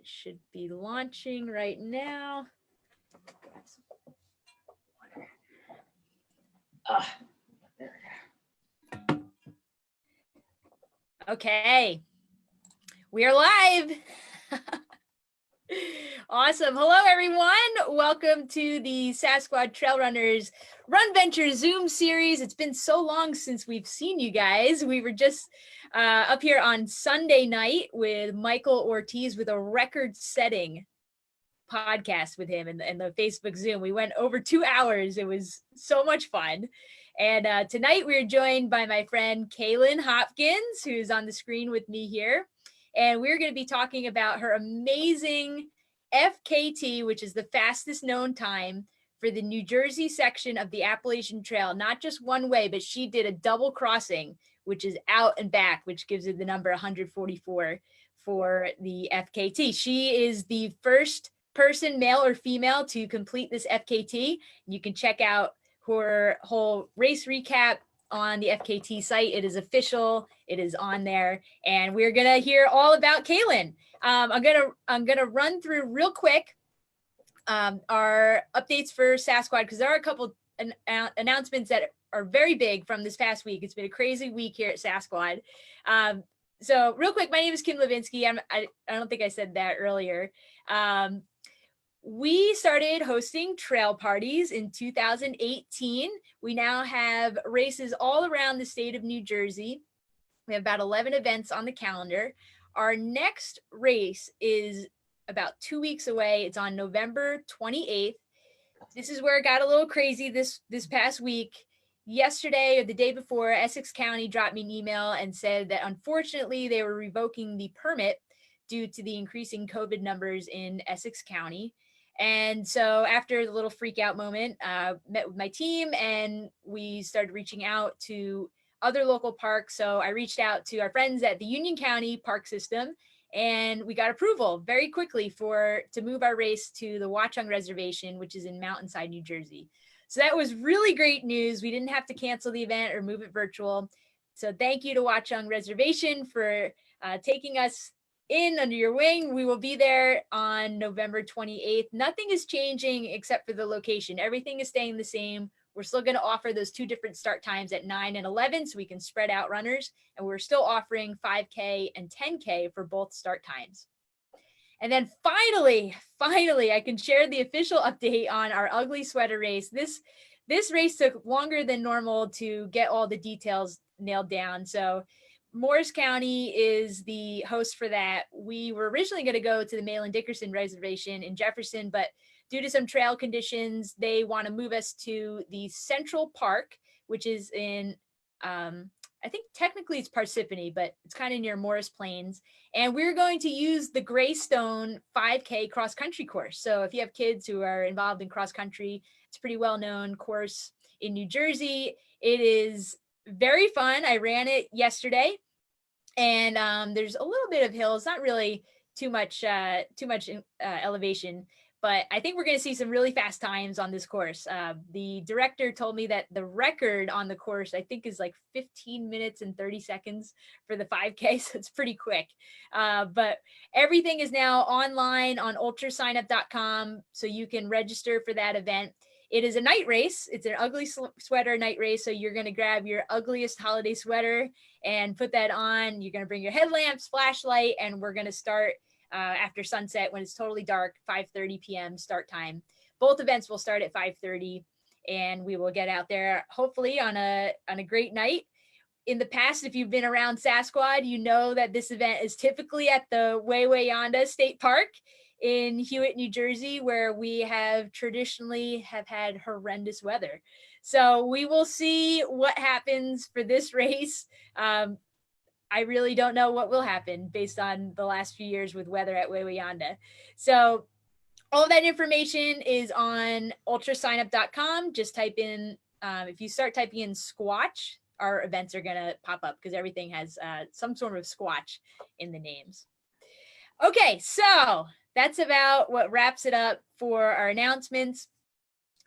It should be launching right now. Okay, we are live. Awesome. Hello, everyone. Welcome to the Sassquad Trail Runners RunVenture Zoom series. It's been so long since we've seen you guys. We were just up here on Sunday night with Michael Ortiz with a record-setting podcast with him in the Facebook Zoom. We went over 2 hours. It was so much fun. And tonight we're joined by my friend Keilynn Hopkins, who's on the screen with me here. And we're going to be talking about her amazing FKT, which is the fastest known time for the New Jersey section of the Appalachian Trail. Not just one way, but she did a double crossing, which is out and back, which gives it the number 144 for the FKT. She is the first person, male or female, to complete this FKT. You can check out her whole race recap on the FKT site. It is official. It is on there, and we're gonna hear all about Keilynn. I'm gonna run through real quick our updates for Sassquad, because there are a couple announcements that are very big from this past week. It's been a crazy week here at Sassquad. So real quick, my name is Kim Levinsky. I don't think I said that earlier. We started hosting trail parties in 2018. We now have races all around the state of New Jersey. We have about 11 events on the calendar. Our next race is about 2 weeks away. It's on November 28th. This is where it got a little crazy this past week. Yesterday or the day before, Essex County dropped me an email and said that unfortunately they were revoking the permit due to the increasing COVID numbers in Essex County. And so after the little freak out moment, met with my team and we started reaching out to other local parks. So I reached out to our friends at the Union County Park System, and we got approval very quickly to move our race to the Watchung Reservation, which is in Mountainside, New Jersey. So that was really great news. We didn't have to cancel the event or move it virtual. So thank you to Watchung Reservation for taking us in under your wing. We will be there on November 28th. Nothing is changing except for the location. Everything is staying the same. We're still going to offer those 2 different start times at 9 and 11 so we can spread out runners. And we're still offering 5K and 10K for both start times. And then finally, I can share the official update on our ugly sweater race. This race took longer than normal to get all the details nailed down. So Morris County is the host for that. We were originally going to go to the Malin Dickerson Reservation in Jefferson, but due to some trail conditions, they want to move us to the Central Park, which is in, I think technically it's Parsippany, but it's kind of near Morris Plains. And we're going to use the Greystone 5K cross country course. So if you have kids who are involved in cross country, it's a pretty well-known course in New Jersey. It is very fun. I ran it yesterday, and there's a little bit of hills, not really too much elevation, but I think we're going to see some really fast times on this course. The director told me that the record on the course, I think, is like 15 minutes and 30 seconds for the 5K, so it's pretty quick. But everything is now online on ultrasignup.com, so you can register for that event. It is a night race. It's an ugly sweater night race. So you're going to grab your ugliest holiday sweater and put that on. You're going to bring your headlamps, flashlight, and we're going to start after sunset when it's totally dark, 5:30 p.m. start time. Both events will start at 5:30, and we will get out there hopefully on a great night. In the past, if you've been around Sassquad, you know that this event is typically at the Wayanda State Park in Hewitt, New Jersey, where we have traditionally had horrendous weather. So we will see what happens for this race. I really don't know what will happen based on the last few years with weather at Wayanda. So all that information is on ultrasignup.com. Just type in, if you start typing in Squatch, our events are gonna pop up because everything has some sort of Squatch in the names. Okay, so that's about what wraps it up for our announcements.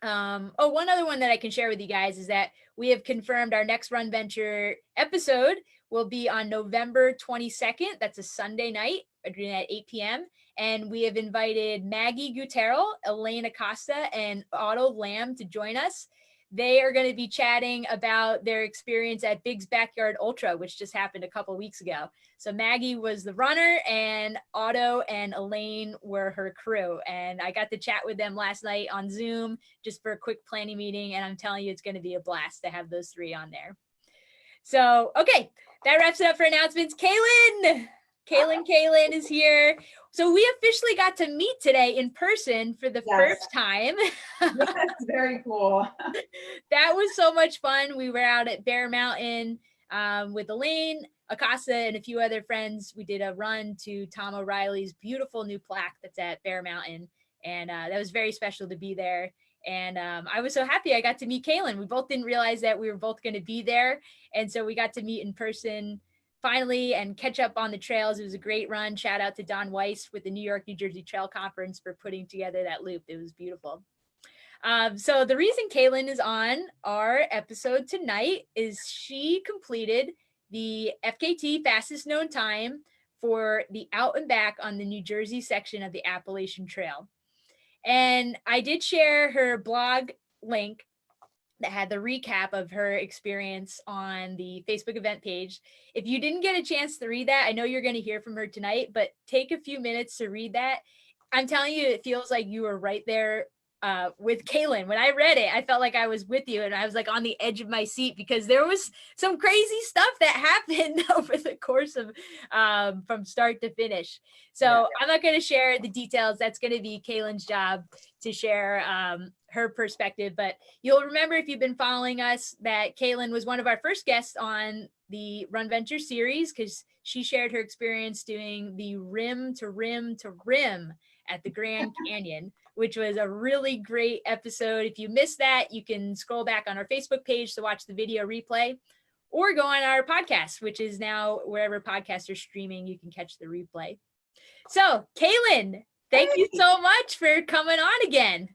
One other one that I can share with you guys is that we have confirmed our next RunVenture episode will be on November 22nd. That's a Sunday night, at 8 p.m. And we have invited Maggie Gutero, Elaine Acosta, and Otto Lamb to join us. They are going to be chatting about their experience at Big's Backyard Ultra, which just happened a couple weeks ago. So Maggie was the runner and Otto and Elaine were her crew. And I got to chat with them last night on Zoom just for a quick planning meeting. And I'm telling you, it's going to be a blast to have those three on there. So, okay, that wraps it up for announcements. Keilynn is here. So we officially got to meet today in person for the first time. That's very cool. That was so much fun. We were out at Bear Mountain with Elaine Acosta and a few other friends. We did a run to Tom O'Reilly's beautiful new plaque that's at Bear Mountain. And that was very special to be there. And I was so happy I got to meet Keilynn. We both didn't realize that we were both going to be there. And so we got to meet in person finally and catch up on the trails. It was a great run. Shout out to Don Weiss with the New York, New Jersey Trail Conference for putting together that loop. It was beautiful. So the reason Keilynn is on our episode tonight is she completed the FKT fastest known time for the out and back on the New Jersey section of the Appalachian Trail. And I did share her blog link that had the recap of her experience on the Facebook event page. If you didn't get a chance to read that, I know you're going to hear from her tonight, but take a few minutes to read that. I'm telling you, it feels like you were right there with Keilynn. When I read it, I felt like I was with you and I was like on the edge of my seat because there was some crazy stuff that happened over the course of from start to finish. So I'm not going to share the details. That's going to be Keilynn's job to share her perspective. But you'll remember if you've been following us that Keilynn was one of our first guests on the RunVenture series because she shared her experience doing the rim to rim to rim at the Grand Canyon, which was a really great episode. If you missed that, you can scroll back on our Facebook page to watch the video replay or go on our podcast, which is now wherever podcasts are streaming, you can catch the replay. So Keilynn, thank you so much for coming on again.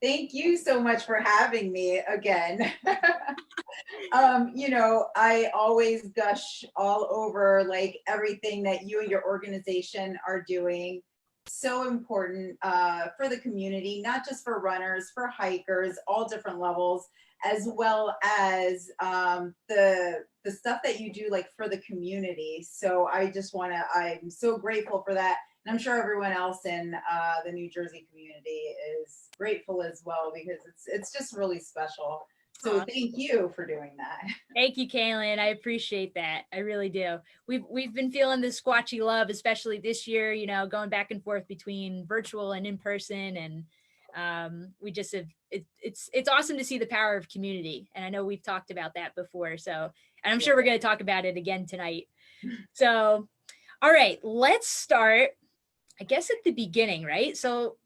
Thank you so much for having me again. You know, I always gush all over like everything that you and your organization are doing. So important for the community, not just for runners, for hikers, all different levels, as well as the stuff that you do like for the community. So I just want to, I'm so grateful for that. And I'm sure everyone else in the New Jersey community is grateful as well because it's just really special. So thank you for doing that. Thank you, Keilynn. I appreciate that. I really do. We've been feeling this squatchy love, especially this year, you know, going back and forth between virtual and in person. And we just have, it's awesome to see the power of community. And I know we've talked about that before. So, and I'm sure we're going to talk about it again tonight. So, all right, let's start, I guess, at the beginning, right? So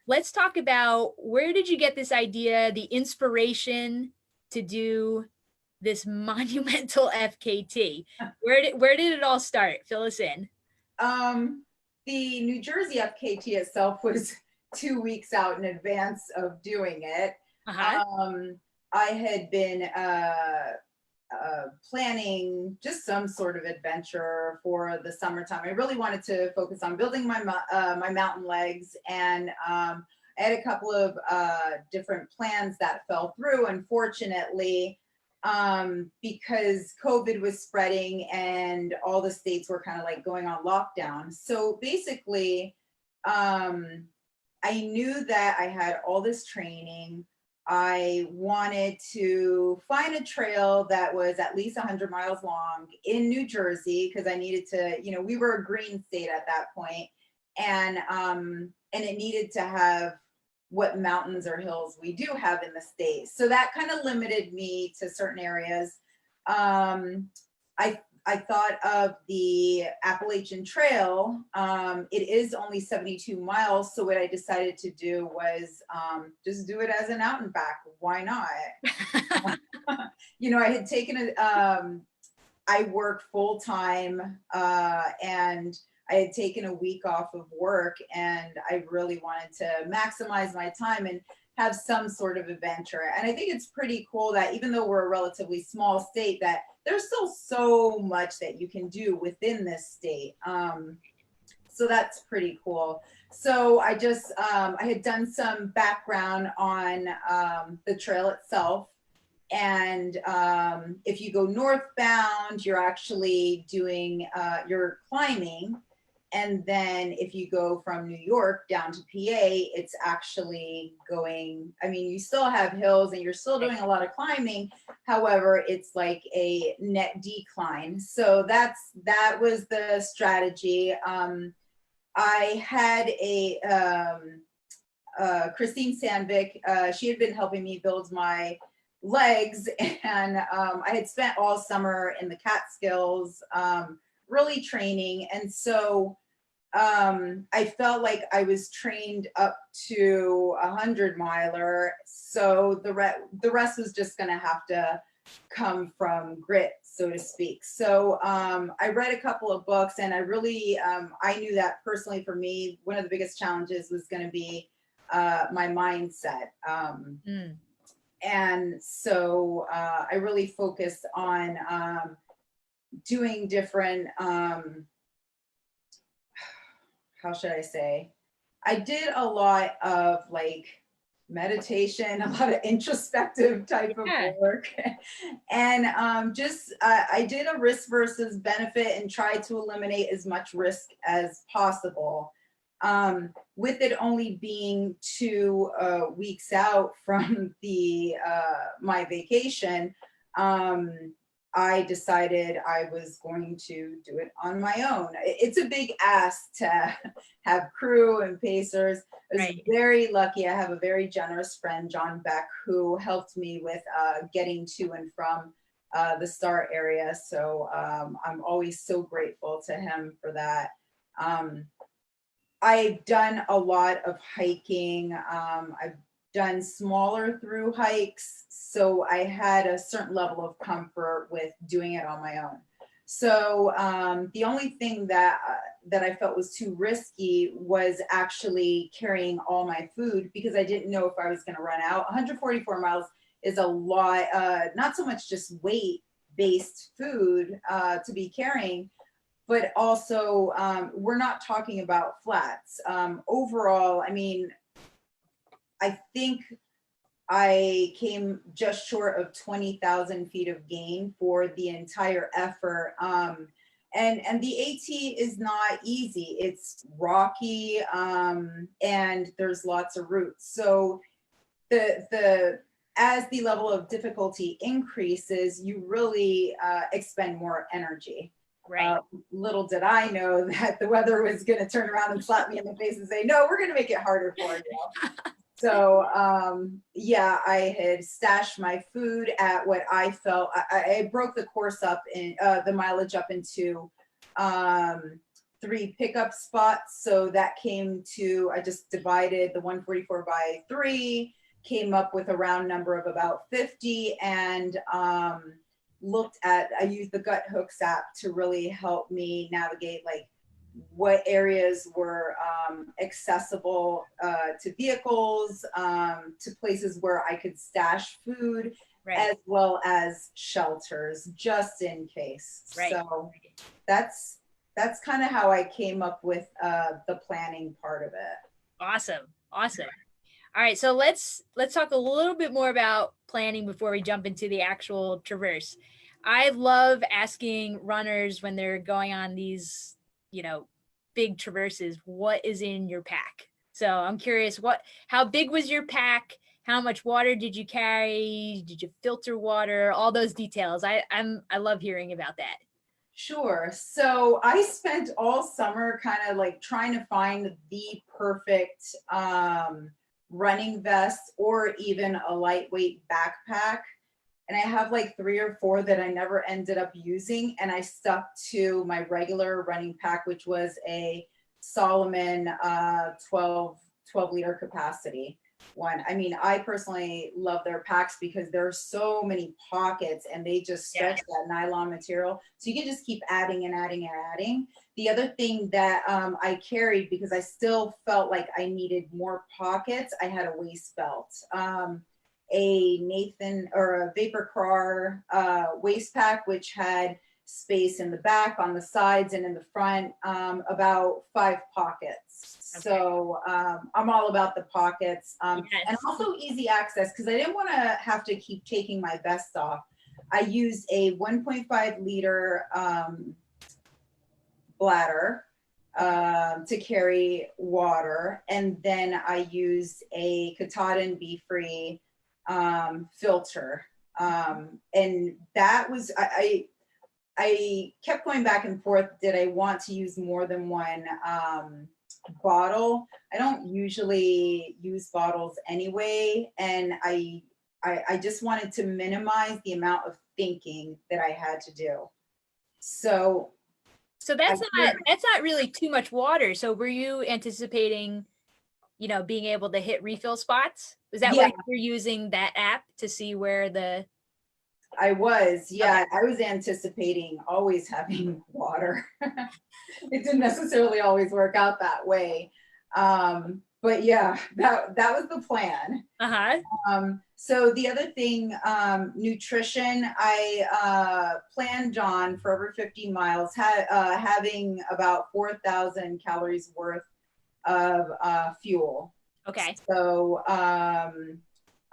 let's talk about where did you get this idea, the inspiration to do this monumental FKT? Where did it all start? Fill us in. The New Jersey FKT itself was 2 weeks out in advance of doing it. I had been planning just some sort of adventure for the summertime. I really wanted to focus on building my my mountain legs, and I had a couple of different plans that fell through, unfortunately, because COVID was spreading and all the states were kind of like going on lockdown. So basically, I knew that I had all this training. I wanted to find a trail that was at least 100 miles long in New Jersey because I needed to, you know, we were a green state at that point, and it needed to have what mountains or hills we do have in the state. So that kind of limited me to certain areas. I thought of the Appalachian Trail. It is only 72 miles. So what I decided to do was just do it as an out and back. Why not? You know, I had taken I work full time and I had taken a week off of work, and I really wanted to maximize my time. And have some sort of adventure. And I think it's pretty cool that even though we're a relatively small state, that there's still so much that you can do within this state. So that's pretty cool. So I just, I had done some background on the trail itself. And if you go northbound, you're actually doing, you're climbing. And then if you go from New York down to PA, it's actually going, I mean, you still have hills and you're still doing a lot of climbing. However, it's like a net decline. So that was the strategy. I had Christine Sandvik, she had been helping me build my legs, and I had spent all summer in the Catskills, really training. And so I felt like I was trained up to 100-miler. So the rest was just going to have to come from grit, so to speak. So I read a couple of books, and I really, I knew that personally for me, one of the biggest challenges was going to be my mindset. And so I really focused on doing different, how should I say? I did a lot of like meditation, a lot of introspective type of work. And just, I did a risk versus benefit and tried to eliminate as much risk as possible. With it only being 2 weeks out from the my vacation, I decided I was going to do it on my own. It's a big ask to have crew and pacers. I was very lucky. I have a very generous friend, John Beck, who helped me with getting to and from the start area. So I'm always so grateful to him for that. I've done a lot of hiking. I've done smaller through hikes. So I had a certain level of comfort with doing it on my own. So the only thing that I felt was too risky was actually carrying all my food, because I didn't know if I was going to run out. 144 miles is a lot, not so much just weight-based food to be carrying, but also we're not talking about flats. Overall, I mean, I think I came just short of 20,000 feet of gain for the entire effort. And the AT is not easy. It's rocky, and there's lots of roots. So as the level of difficulty increases, you really expend more energy. Right. Little did I know that the weather was going to turn around and slap me in the face and say, no, we're going to make it harder for you. So yeah, I had stashed my food at what I felt, I broke the course up in the mileage up into 3 pickup spots. So that came to, I just divided the 144 by 3, came up with a round number of about 50, and looked at, I used the Guthook app to really help me navigate like what areas were accessible to vehicles, to places where I could stash food, as well as shelters, just in case. So that's kind of how I came up with the planning part of it. Awesome. All right, so let's talk a little bit more about planning before we jump into the actual traverse. I love asking runners when they're going on these, big traverses, what is in your pack? So I'm curious, how big was your pack? How much water did you carry? Did you filter water? All those details. I love hearing about that. Sure. So I spent all summer kind of like trying to find the perfect running vest, or even a lightweight backpack. And I have like 3 or 4 that I never ended up using. And I stuck to my regular running pack, which was a Solomon 12 liter capacity. one. I mean, I personally love their packs because there are so many pockets and they just stretch that nylon material. So you can just keep adding and adding and adding. The other thing that I carried, because I still felt like I needed more pockets, I had a waist belt. A Nathan or a Vapor Car waist pack, which had space in the back, on the sides, and in the front, about 5 pockets. Okay. So I'm all about the pockets, and also easy access, because I didn't want to have to keep taking my vest off. I used a 1.5 liter bladder to carry water, and then I used a Katahdin Be Free filter, and that was I kept going back and forth. Did I want to use more than one bottle? I don't usually use bottles anyway, and I just wanted to minimize the amount of thinking that I had to do. So that's not really too much water. So were you anticipating, you know, being able to hit refill spots? Is that why you're using that app to see where the... I was, yeah. Okay. I was anticipating always having water. It didn't necessarily always work out that way. But yeah, that was the plan. So the other thing, nutrition, I planned on for over 50 miles, having about 4,000 calories worth of fuel. Okay. So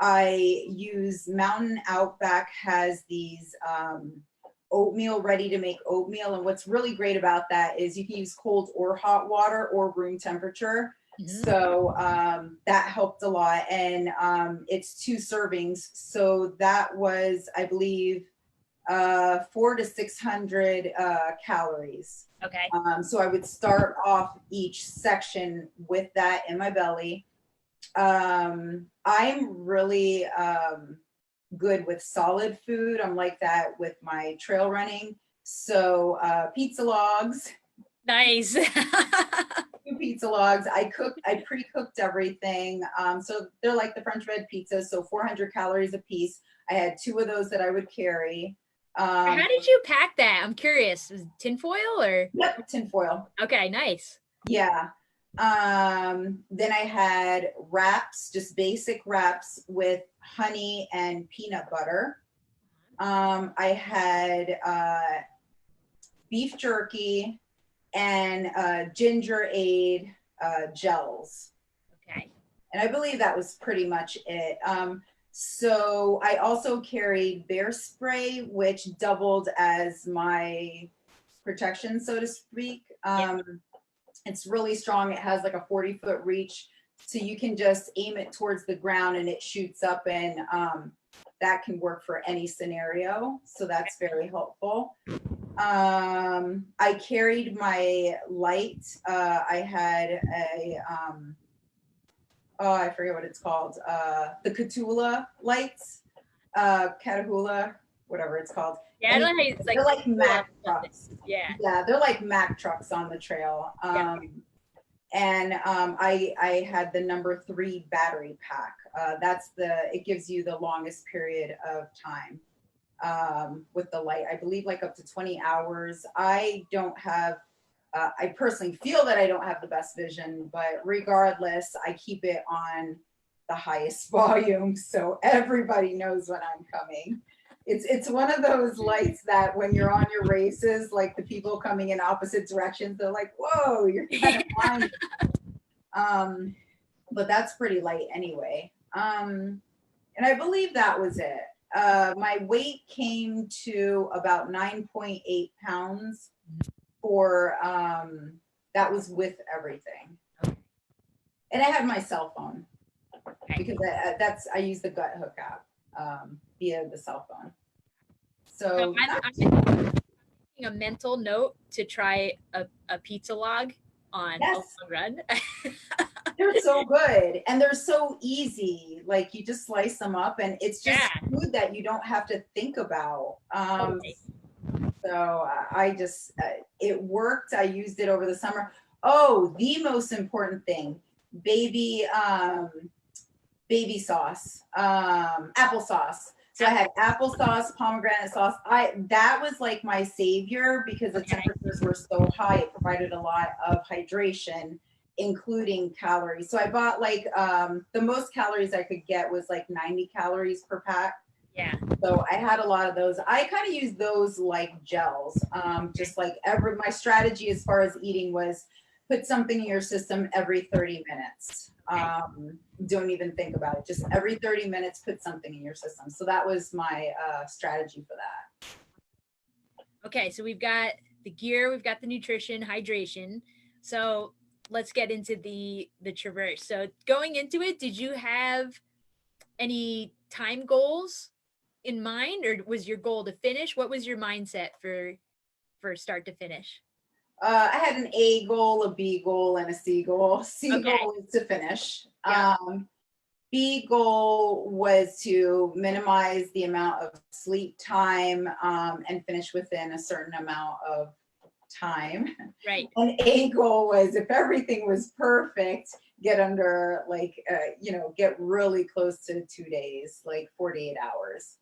I use Mountain Outback has these oatmeal, ready to make oatmeal. And what's really great about that is you can use cold or hot water or room temperature. Mm-hmm. So that helped a lot. And it's 2 servings. So that was, I believe, 400 to 600 calories. Okay. So I would start off each section with that in my belly. I'm really good with solid food. I'm like that with my trail running. So pizza logs. Nice. 2 pizza logs. I pre-cooked everything. So they're like the French bread pizzas. So 400 calories a piece. I had 2 of those that I would carry. How did you pack that? I'm curious. Was it tinfoil or? Yep, tinfoil. Okay, nice. Yeah. Then I had wraps, just basic wraps with honey and peanut butter. I had beef jerky and ginger aid gels. Okay. And I believe that was pretty much it. So I also carried bear spray, which doubled as my protection, so to speak. It's really strong. It has like a 40-foot reach. So you can just aim it towards the ground and it shoots up, and that can work for any scenario. So that's very helpful. I carried my light. I had a, I forget what it's called. The Catula lights, Catahoula, whatever it's called. Yeah, and it's like, they're like Mack trucks. Yeah, they're like Mack trucks on the trail. And I had the number 3 battery pack. It gives you the longest period of time with the light. I believe like up to 20 hours. I don't have, I personally feel that I don't have the best vision, but regardless, I keep it on the highest volume so everybody knows when I'm coming. It's one of those lights that when you're on your races, like the people coming in opposite directions, they're like, whoa, you're kind of blind. But that's pretty light anyway. And I believe that was it. My weight came to about 9.8 pounds for, that was with everything. And I had my cell phone because I use the Guthook app via the cell phone. So I'm making a mental note to try a pizza log on a long run. They're so good and they're so easy. Like you just slice them up and it's just food that you don't have to think about. So I just, it worked. I used it over the summer. Oh, the most important thing, baby baby sauce, applesauce. So I had applesauce, pomegranate sauce. That was like my savior because the temperatures were so high. It provided a lot of hydration, including calories. So I bought like the most calories I could get was like 90 calories per pack. Yeah. So I had a lot of those. I kind of use those like gels. Just like my strategy as far as eating was put something in your system every 30 minutes. Don't even think about it. Just every 30 minutes, put something in your system. So that was my strategy for that. Okay, so we've got the gear, we've got the nutrition, hydration. So let's get into the traverse. So going into it, did you have any time goals in mind, or was your goal to finish? What was your mindset for start to finish? I had an A goal, a B goal, and a C goal. C Okay. goal was to finish. Yeah. B goal was to minimize the amount of sleep time and finish within a certain amount of time. Right. And A goal was, if everything was perfect, get under like, get really close to 2 days, like 48 hours.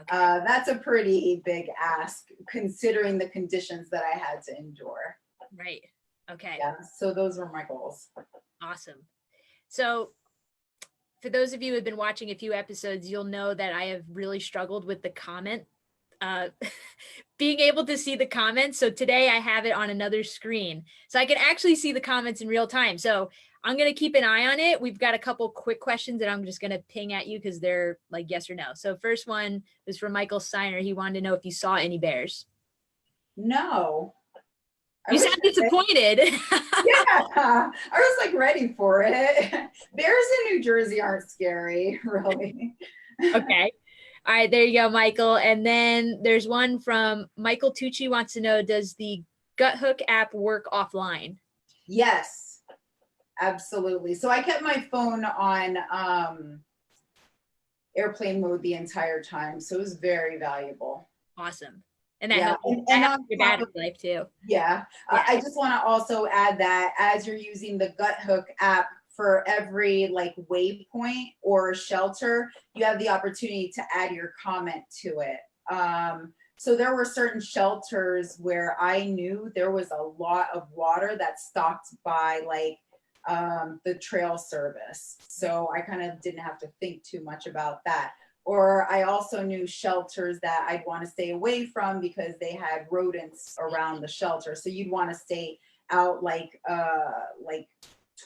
Okay. That's a pretty big ask considering the conditions that I had to endure. Right. Okay. Yeah. So those were my goals. Awesome. So for those of you who have been watching a few episodes, you'll know that I have really struggled with the comment, being able to see the comments. So today I have it on another screen so I can actually see the comments in real time. So I'm going to keep an eye on it. We've got a couple quick questions that I'm just going to ping at you because they're like yes or no. So first one was from Michael Steiner. He wanted to know if you saw any bears. No. You sound disappointed. Yeah, I was like ready for it. Bears in New Jersey aren't scary, really. Okay. All right, there you go, Michael. And then there's one from Michael Tucci wants to know, does the Guthook app work offline? Yes, absolutely. So I kept my phone on airplane mode the entire time. So it was very valuable. Awesome. And that helps your battery life too. Yeah. I just want to also add that as you're using the Guthook app, for every like waypoint or shelter, you have the opportunity to add your comment to it. So there were certain shelters where I knew there was a lot of water that's stocked by like the trail service. So I kind of didn't have to think too much about that. Or I also knew shelters that I'd want to stay away from because they had rodents around the shelter. So you'd want to stay out like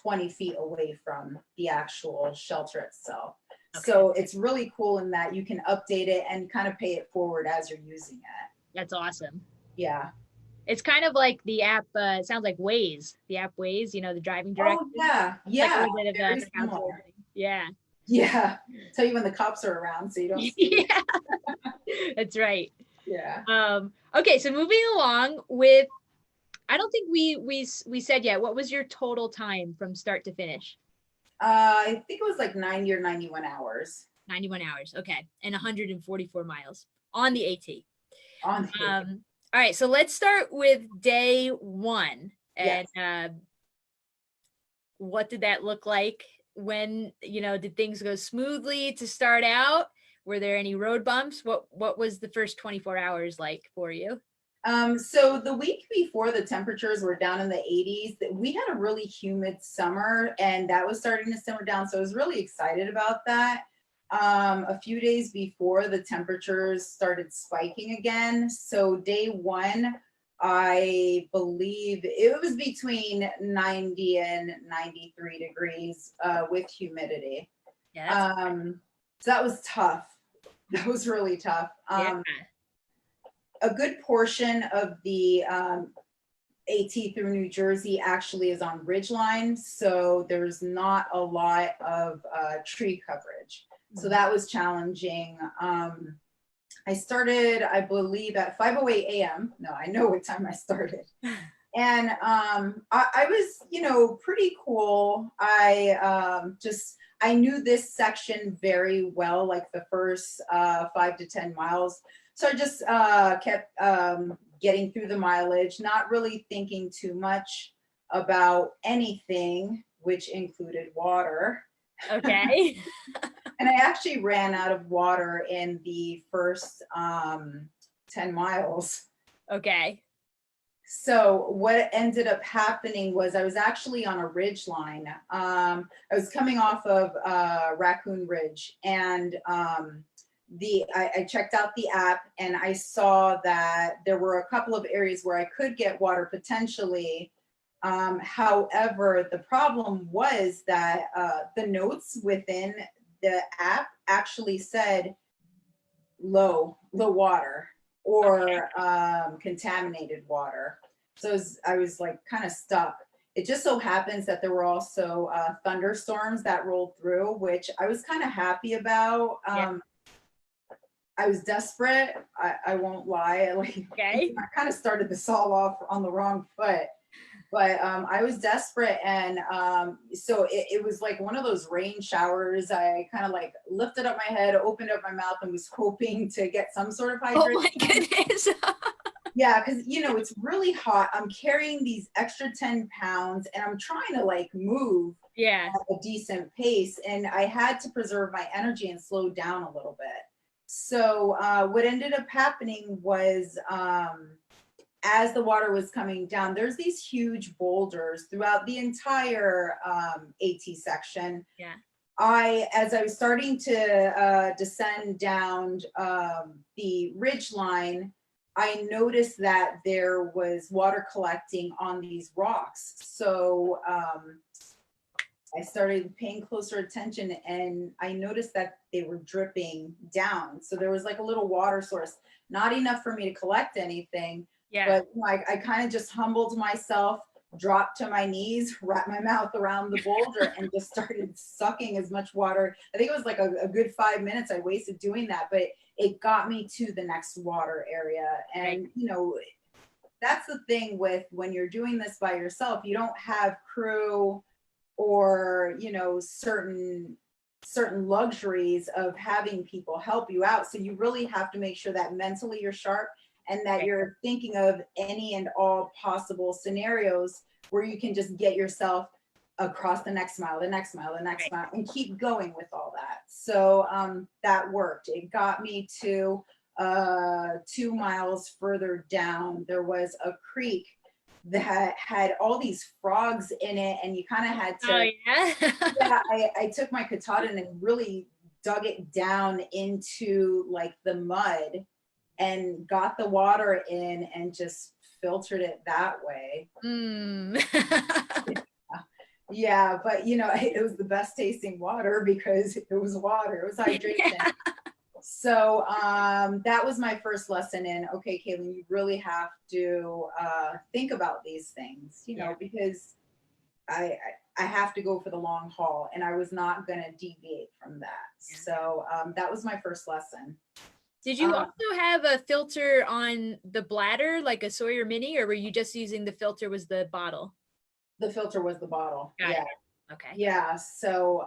20 feet away from the actual shelter itself. Okay. So it's really cool in that you can update it and kind of pay it forward as you're using it. That's awesome. Yeah. It's kind of like the app, it sounds like Waze, the app Waze, the driving directions. Oh, yeah. Yeah. Like a bit of yeah. Yeah. Tell you when the cops are around so you don't see. Yeah. That's right. Yeah. Okay, so moving along with, I don't think we said yet, what was your total time from start to finish? I think it was like 90 or 91 hours. 91 hours. Okay. And 144 miles on the AT. On the AT. All right. So let's start with day one. And yes. What did that look like? When, did things go smoothly to start out? Were there any road bumps? What was the first 24 hours like for you? So the week before the temperatures were down in the 80s, we had a really humid summer and that was starting to simmer down. So I was really excited about that. A few days before the temperatures started spiking again. So day one, I believe it was between 90 and 93 degrees with humidity. Yeah, so that was tough. That was really tough. A good portion of the AT through New Jersey actually is on ridgeline, so there's not a lot of tree coverage. So that was challenging. I started, I believe, at 5:08 a.m. No, I know what time I started. And I was, pretty cool. I knew this section very well, like the first 5 to 10 miles. So I just kept getting through the mileage, not really thinking too much about anything, which included water. Okay. And I actually ran out of water in the first 10 miles. Okay. So what ended up happening was I was actually on a ridge line. I was coming off of Raccoon Ridge, and I checked out the app, and I saw that there were a couple of areas where I could get water potentially. However, the problem was that the notes within the app actually said low water or contaminated water. So I was like kind of stuck. It just so happens that there were also thunderstorms that rolled through, which I was kind of happy about. I was desperate. I won't lie. I kind of started this all off on the wrong foot. But I was desperate, and so it was like one of those rain showers. I kind of like lifted up my head, opened up my mouth, and was hoping to get some sort of hydration. Oh my goodness. Yeah, because it's really hot. I'm carrying these extra 10 pounds, and I'm trying to like move at a decent pace, and I had to preserve my energy and slow down a little bit. So what ended up happening was as the water was coming down, there's these huge boulders throughout the entire AT section. Yeah. As I was starting to descend down the ridge line, I noticed that there was water collecting on these rocks. So I started paying closer attention, and I noticed that they were dripping down. So there was like a little water source, not enough for me to collect anything. Yeah. But I kind of just humbled myself, dropped to my knees, wrapped my mouth around the boulder, and just started sucking as much water. I think it was like a good 5 minutes I wasted doing that, but it got me to the next water area. And, that's the thing with when you're doing this by yourself, you don't have crew or, certain luxuries of having people help you out. So you really have to make sure that mentally you're sharp, and that you're thinking of any and all possible scenarios where you can just get yourself across the next mile, the next mile, the next mile, and keep going with all that. So that worked. It got me to 2 miles further down. There was a creek that had all these frogs in it, and you kind of had to, I took my Katahdin and really dug it down into like the mud, and got the water in and just filtered it that way. Yeah, but it was the best tasting water because it was water, it was hydration. So that was my first lesson in, okay, Keilynn, you really have to think about these things, because I have to go for the long haul, and I was not going to deviate from that. So that was my first lesson. Did you also have a filter on the bladder, like a Sawyer Mini, or were you just using the filter was the bottle? The filter was the bottle. Got yeah. It. Okay. Yeah. So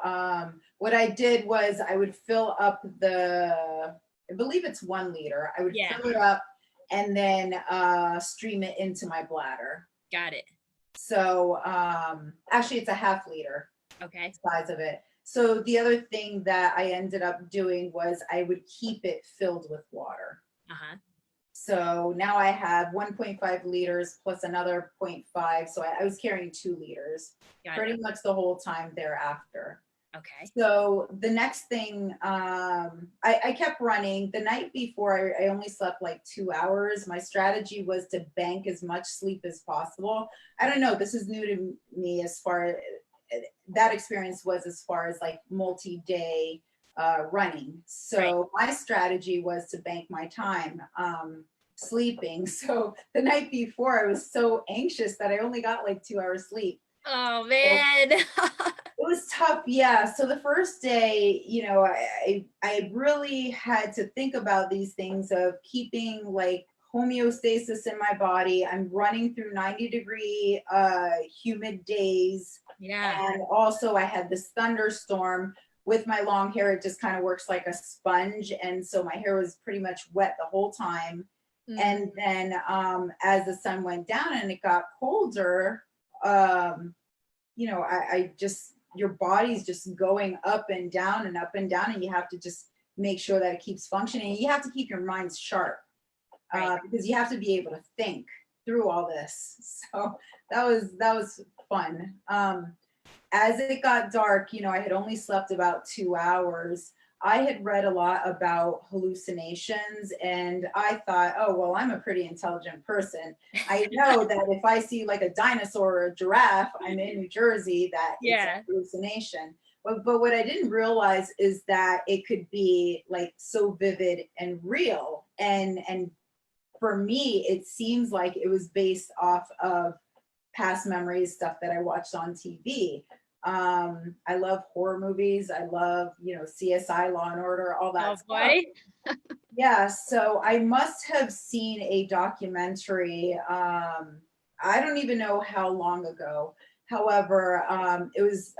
what I did was I would fill up I believe it's 1 liter. I would fill it up and then stream it into my bladder. Got it. So actually it's a ½ liter. Okay. Size of it. So the other thing that I ended up doing was I would keep it filled with water. So now I have 1.5 liters plus another 0.5. So I was carrying 2 liters pretty much the whole time thereafter. Okay. So the next thing, I kept running. The night before, I only slept like 2 hours. My strategy was to bank as much sleep as possible. I don't know. This is new to me as far as that experience was as far as like multi-day running. So my strategy was to bank my time sleeping. So the night before I was so anxious that I only got like 2 hours sleep. Oh man. It was tough. Yeah. So the first day, I really had to think about these things of keeping like homeostasis in my body. I'm running through 90-degree humid days. Yeah. And also I had this thunderstorm. With my long hair, it just kind of works like a sponge. And so my hair was pretty much wet the whole time. And then as the sun went down and it got colder, I just your body's just going up and down and up and down, and you have to just make sure that it keeps functioning. You have to keep your mind sharp, because you have to be able to think through all this. So that was fun. As it got dark, I had only slept about 2 hours. I had read a lot about hallucinations, and I thought, oh, well, I'm a pretty intelligent person. I know that if I see like a dinosaur or a giraffe, I'm in New Jersey, that it's a hallucination. But what I didn't realize is that it could be like so vivid and real. And for me, it seems like it was based off of past memories, stuff that I watched on TV. I love horror movies. I love, CSI, Law and Order, all that stuff. Yeah, so I must have seen a documentary. I don't even know how long ago. However, it was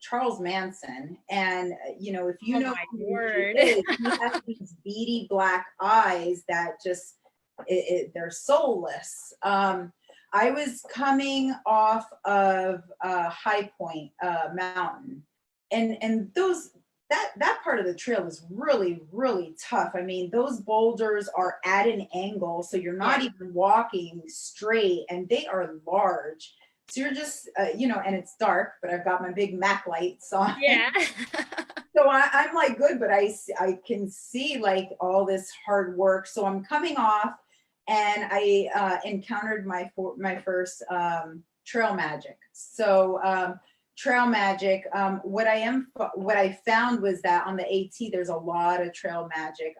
Charles Manson, and if you know who he is, he has these beady black eyes that just they're soulless. I was coming off of High Point Mountain, and that part of the trail is really, really tough. I mean, those boulders are at an angle, so you're not even walking straight, and they are large. So you're just, and it's dark, but I've got my big Mac lights on. Yeah. So I'm like good, but I can see like all this hard work. So I'm coming off, and I encountered my first trail magic. So trail magic, what I found was that on the AT, there's a lot of trail magic.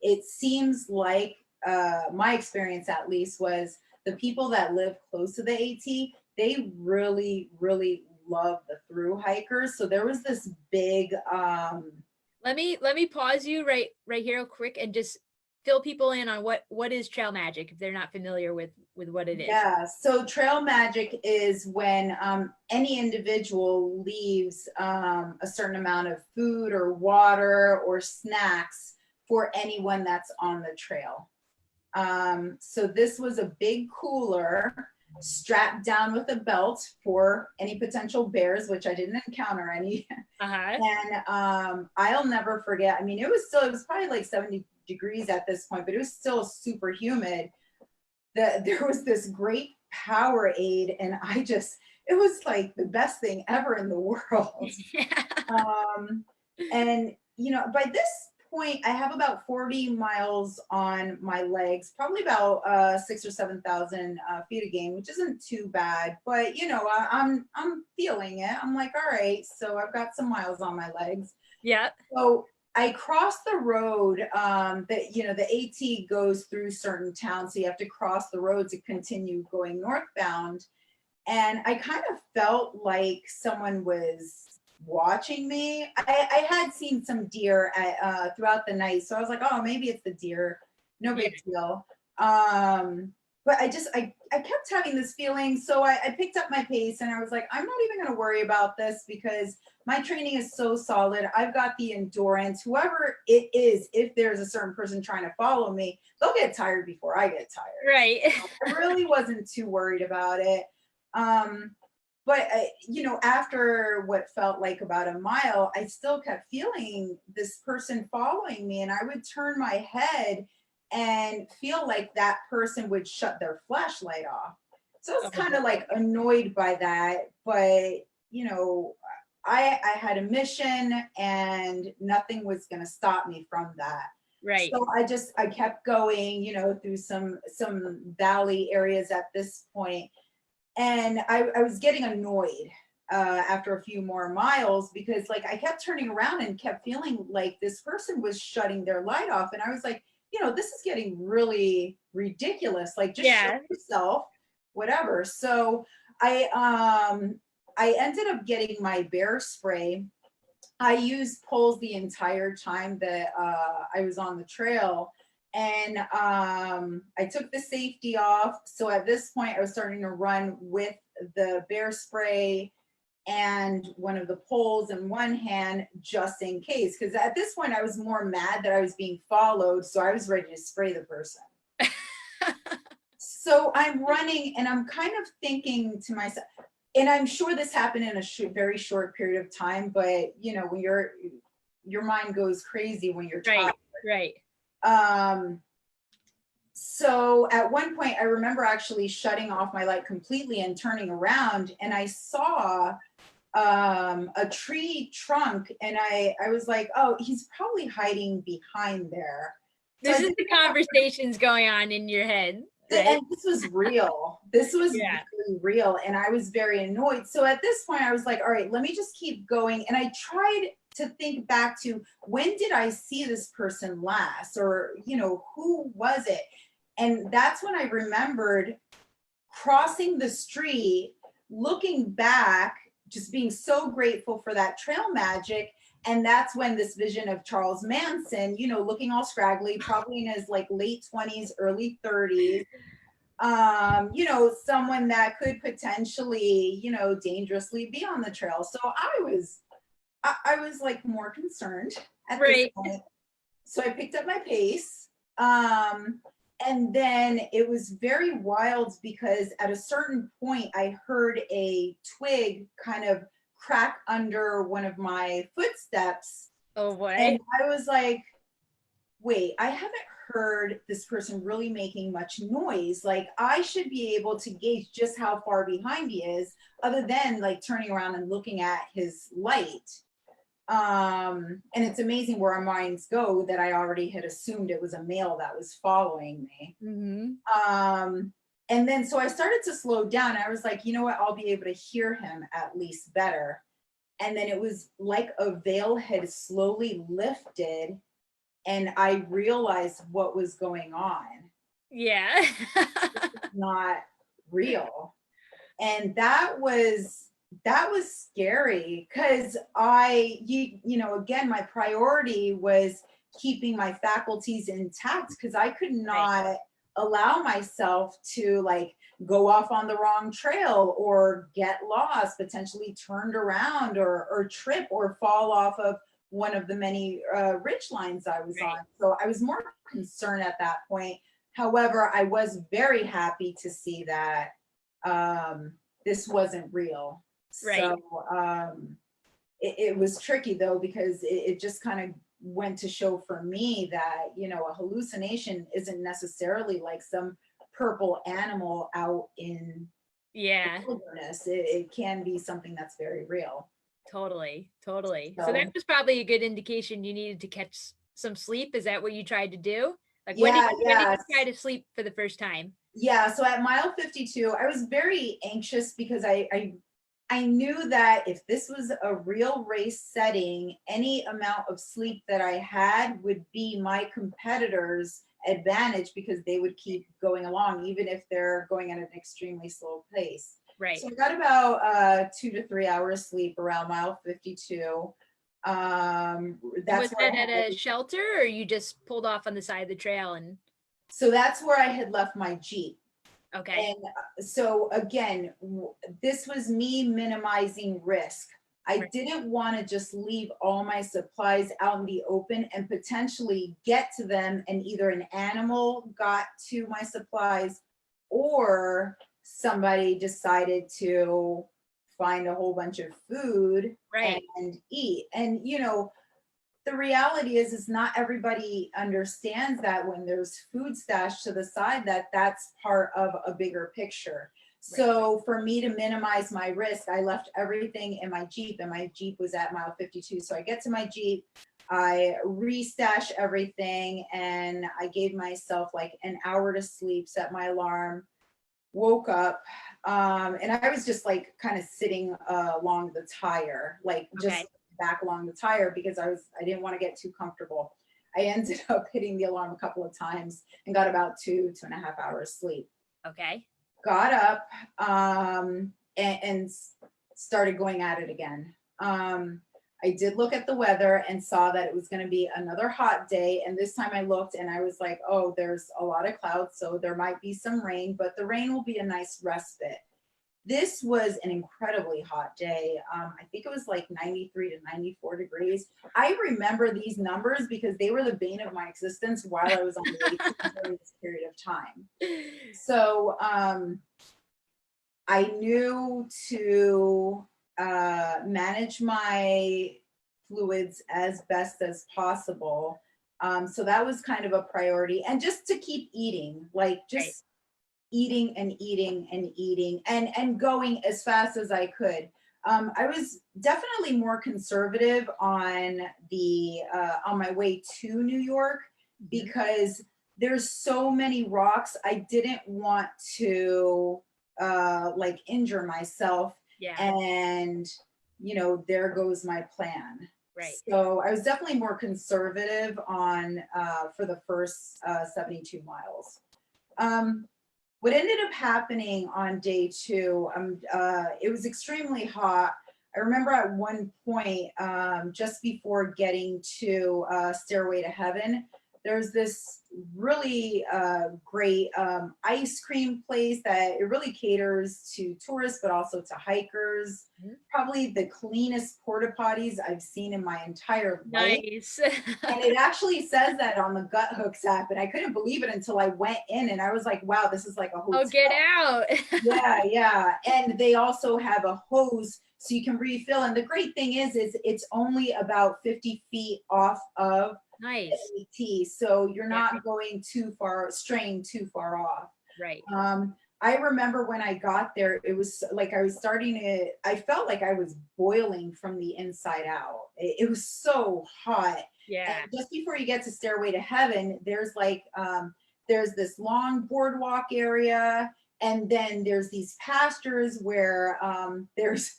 It seems like my experience at least was the people that live close to the AT, they really, really love the through hikers. So there was this big let me pause you right here real quick and just fill people in on what is trail magic if they're not familiar with what it is. Yeah, so trail magic is when any individual leaves a certain amount of food or water or snacks for anyone that's on the trail. So this was a big cooler strapped down with a belt for any potential bears, which I didn't encounter any. And I'll never forget. I mean, it was probably like 70 degrees at this point, but it was still super humid. There was this great Powerade, and it was like the best thing ever in the world. And by this point, I have about 40 miles on my legs, probably about 6,000 or 7,000 feet of gain, which isn't too bad. But I'm feeling it. I'm like, all right, so I've got some miles on my legs. Yeah. So I crossed the road. The AT goes through certain towns, so you have to cross the road to continue going northbound. And I kind of felt like someone was watching me. I had seen some deer throughout the night, so I was like, oh, maybe it's the deer, no big deal. But I kept having this feeling, so I picked up my pace, and I was like, I'm not even going to worry about this because my training is so solid. I've got the endurance. Whoever it is, if there's a certain person trying to follow me, they'll get tired before I get tired. Right. I really wasn't too worried about it. But after what felt like about a mile, I still kept feeling this person following me, and I would turn my head and feel like that person would shut their flashlight off. So I was kind of like annoyed by that, but I had a mission, and nothing was going to stop me from that. Right. So I kept going, through some valley areas at this point. And I was getting annoyed after a few more miles because like I kept turning around and kept feeling like this person was shutting their light off. And I was like, this is getting really ridiculous. Like just show yourself, whatever. So I ended up getting my bear spray. I used poles the entire time that I was on the trail. And I took the safety off. So at this point, I was starting to run with the bear spray and one of the poles in one hand, just in case. Because at this point, I was more mad that I was being followed. So I was ready to spray the person. So I'm running, and I'm kind of thinking to myself, and I'm sure this happened in a very short period of time, but you know, when your mind goes crazy when you're tired. Right. So at one point I remember actually shutting off my light completely and turning around, and I saw a tree trunk, and I was like, oh, he's probably hiding behind there. So This is the conversations going on in your head. Right? And this was real. This was really real. And I was very annoyed. So at this point, I was like, all right, let me just keep going. And I tried to think back to, when did I see this person last? Or, you know, who was it? And that's when I remembered crossing the street, looking back, just being so grateful for that trail magic. And that's when this vision of Charles Manson, you know, looking all scraggly, probably in his like late 20s, early 30s, you know, someone that could potentially, you know, dangerously be on the trail. So I was like more concerned at this point. So I picked up my pace. And then it was very wild because at a certain point I heard a twig kind of crack under one of my footsteps. Oh boy. And I was like, wait, I haven't heard this person really making much noise. Like, I should be able to gauge just how far behind he is, other than like turning around and looking at his light. And it's amazing where our minds go that I already had assumed it was a male that was following me. Mm-hmm. And then so I started to slow down. I was like, you know what? I'll be able to hear him at least better. And then it was like a veil had slowly lifted, and I realized what was going on. Yeah. Not real. And that was scary, because you know, again, my priority was keeping my faculties intact, because I could not allow myself to like go off on the wrong trail or get lost, potentially turned around, or trip or fall off of one of the many ridge lines I was on. So I was more concerned at that point. However, I was very happy to see that this wasn't real. So it was tricky though, because it just kind of went to show for me that, you know, a hallucination isn't necessarily like some purple animal out in the wilderness. It can be something that's very real. Totally. So that was probably a good indication you needed to catch some sleep. Is that what you tried to do? Like, when did you try to sleep for the first time? Yeah, so at mile 52, I was very anxious, because I knew that if this was a real race setting, any amount of sleep that I had would be my competitors' advantage, because they would keep going along, even if they're going at an extremely slow pace. So I got about 2 to 3 hours sleep around mile 52. Was that at a shelter, or you just pulled off on the side of the trail? And so that's where I had left my Jeep. Okay. And so again, this was me minimizing risk. I didn't want to just leave all my supplies out in the open and potentially get to them, and either an animal got to my supplies, or somebody decided to find a whole bunch of food and eat. And, you know, the reality is not everybody understands that when there's food stashed to the side, that's part of a bigger picture. So for me to minimize my risk, I left everything in my Jeep, and my Jeep was at mile 52. So I get to my Jeep, I restash everything, and I gave myself like an hour to sleep, set my alarm, woke up, and I was just like kind of sitting along the tire, like just back along the tire, because I didn't want to get too comfortable. I ended up hitting the alarm a couple of times and got about 2.5 hours sleep. Got up and started going at it again. I did look at the weather and saw that it was going to be another hot day. And this time I looked and I was like, oh, there's a lot of clouds, so there might be some rain, but the rain will be a nice respite. This was an incredibly hot day. I think it was like 93 to 94 degrees. I remember these numbers because they were the bane of my existence while I was on the way during this period of time. So I knew to manage my fluids as best as possible. So that was kind of a priority. And just to keep eating, like just eating and eating and eating and going as fast as I could. I was definitely more conservative on the on my way to New York because there's so many rocks. I didn't want to like injure myself. Yeah. And you know, there goes my plan. Right. So I was definitely more conservative on for the first 72 miles. What ended up happening on day two, it was extremely hot. I remember at one point, just before getting to Stairway to Heaven, there's this really great ice cream place that it really caters to tourists, but also to hikers. Probably the cleanest porta potties I've seen in my entire life. Nice. And it actually says that on the Guthook app, and I couldn't believe it until I went in, and I was like, wow, this is like a hotel. Oh, get out. Yeah. And they also have a hose so you can refill. And the great thing is it's only about 50 feet off of Nice. FKT, so you're not going too far, straying too far off. Right. I remember when I got there, it was like I was I felt like I was boiling from the inside out. It was so hot. Yeah. And just before you get to Stairway to Heaven, there's like, there's this long boardwalk area, and then there's these pastures where there's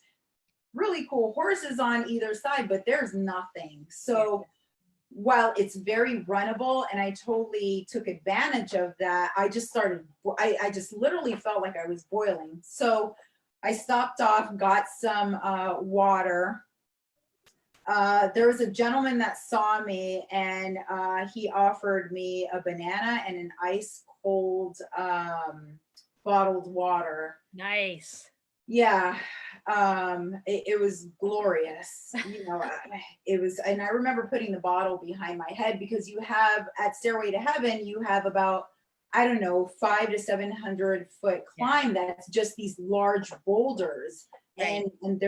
really cool horses on either side, but there's nothing. So while it's very runnable, and I totally took advantage of that, I just literally felt like I was boiling. So I stopped off, got some water. There was a gentleman that saw me, and he offered me a banana and an ice cold bottled water. Nice. Yeah. It was glorious. You know, it was, and I remember putting the bottle behind my head because you have at Stairway to Heaven, you have about, I don't know, 500 to 700 foot climb. That's just these large boulders. Right. And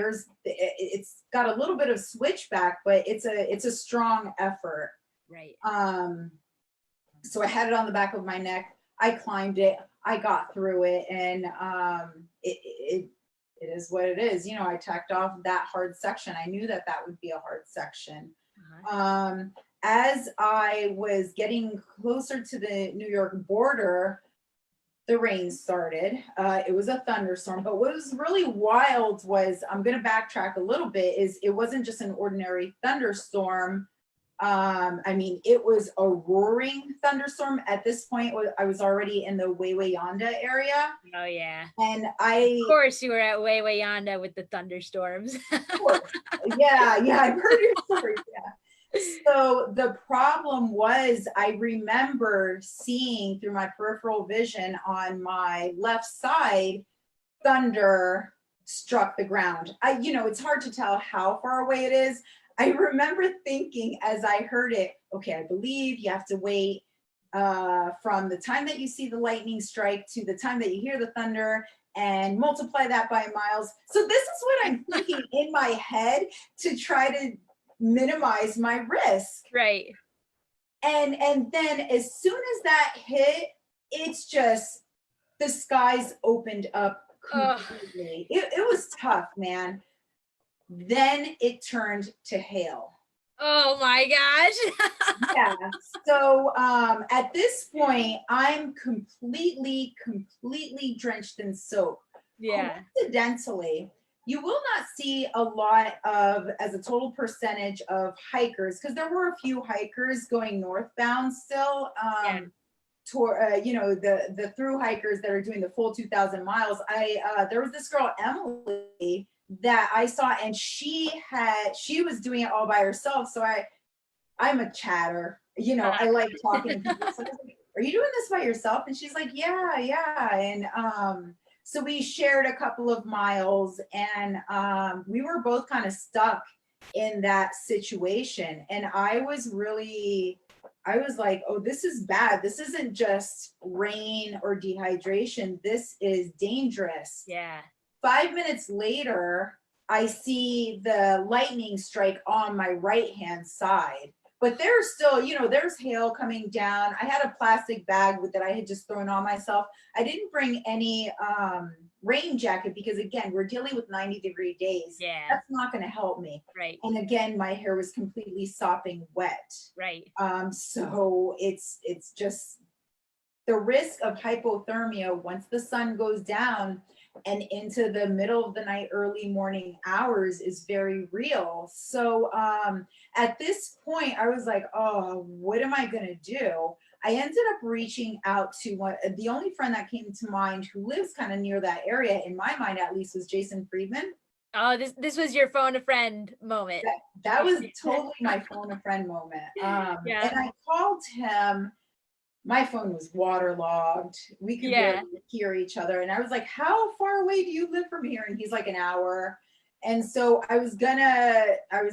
it's got a little bit of switchback, but it's a strong effort. Right. So I had it on the back of my neck. I climbed it. I got through it, and it is what it is. You know, I tacked off that hard section. I knew that would be a hard section. As I was getting closer to the New York border, the rain started. It was a thunderstorm, but what was really wild was, I'm going to backtrack a little bit, is it wasn't just an ordinary thunderstorm. I mean, it was a roaring thunderstorm. At this point, I was already in the Yonda area. Oh, yeah. And of course, you were at Yonda with the thunderstorms. Of course. Yeah, I've heard your story. Yeah. So the problem was, I remember seeing through my peripheral vision on my left side, thunder struck the ground. You know, it's hard to tell how far away it is. I remember thinking as I heard it, okay, I believe you have to wait from the time that you see the lightning strike to the time that you hear the thunder, and multiply that by miles. So this is what I'm thinking in my head to try to minimize my risk. Right. And then as soon as that hit, it's just, the skies opened up completely. It was tough, man. Then it turned to hail. Oh my gosh. Yeah. So at this point, I'm completely drenched in soap. Yeah. Coincidentally, you will not see a lot of, as a total percentage of hikers, because there were a few hikers going northbound still. You know, the through hikers that are doing the full 2,000 miles. There was this girl, Emily, that I saw, and she was doing it all by herself. So I'm a chatter, you know, I like talking to people. So I was like, are you doing this by yourself? And she's like, yeah. And so we shared a couple of miles, and we were both kind of stuck in that situation. And I was really I was like, oh, this is bad. This isn't just rain or dehydration. This is dangerous. Yeah. 5 minutes later, I see the lightning strike on my right hand side. But there's still, there's hail coming down. I had a plastic bag that I had just thrown on myself. I didn't bring any rain jacket because, again, we're dealing with 90-degree days. Yeah. That's not going to help me. Right. And again, my hair was completely sopping wet. Right. So it's just the risk of hypothermia once the sun goes down and into the middle of the night, early morning hours is very real. So at this point, I was like, oh, what am I going to do? I ended up reaching out to the only friend that came to mind who lives kind of near that area, in my mind at least, was Jason Friedman. Oh, this was your phone a friend moment. That was totally my phone a friend moment. Yeah. And I called him. My phone was waterlogged. We could barely hear each other. And I was like, how far away do you live from here? And he's like, an hour. And so I was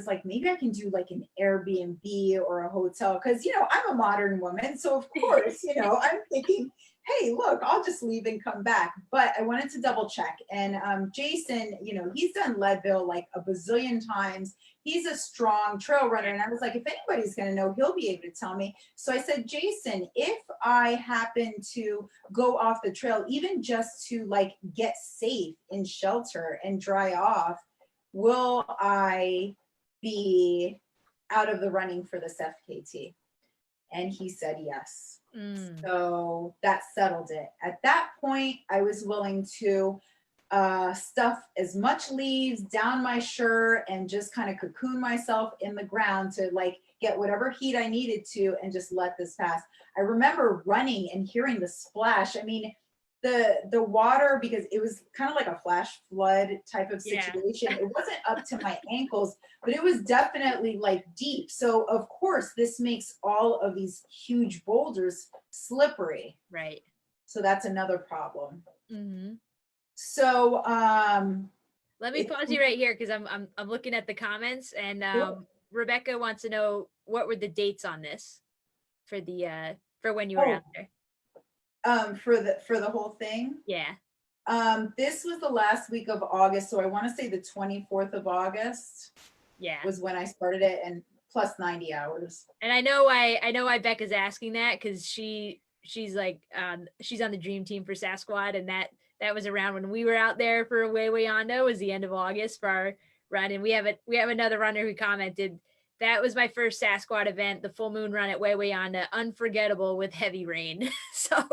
like, maybe I can do like an Airbnb or a hotel. Cause I'm a modern woman. So of course, I'm thinking, hey, look, I'll just leave and come back. But I wanted to double check. And Jason, he's done Leadville like a bazillion times. He's a strong trail runner. And I was like, if anybody's going to know, he'll be able to tell me. So I said, Jason, if I happen to go off the trail, even just to like get safe in shelter and dry off, will I be out of the running for this FKT? And he said yes. So that settled it. At that point, I was willing to stuff as much leaves down my shirt and just kind of cocoon myself in the ground to like get whatever heat I needed to and just let this pass. I remember running and hearing the splash. I mean, the water, because it was kind of like a flash flood type of situation. It wasn't up to my ankles, but it was definitely like deep. So of course this makes all of these huge boulders slippery. Right. So that's another problem. Mm-hmm. So let me pause you right here because I'm looking at the comments, and Rebecca wants to know what were the dates on this for the for when you were out there. For the whole thing. Yeah. This was the last week of August, so I want to say the 24th of August. Yeah. Was when I started it, and plus 90 hours. And I know why Becca's asking that, because she's like she's on the dream team for Sassquad, and that was around when we were out there for Waiwayanda, was the end of August for our run. And we have another runner who commented, that was my first Sassquad event, the full moon run at Waiwayanda, unforgettable with heavy rain. So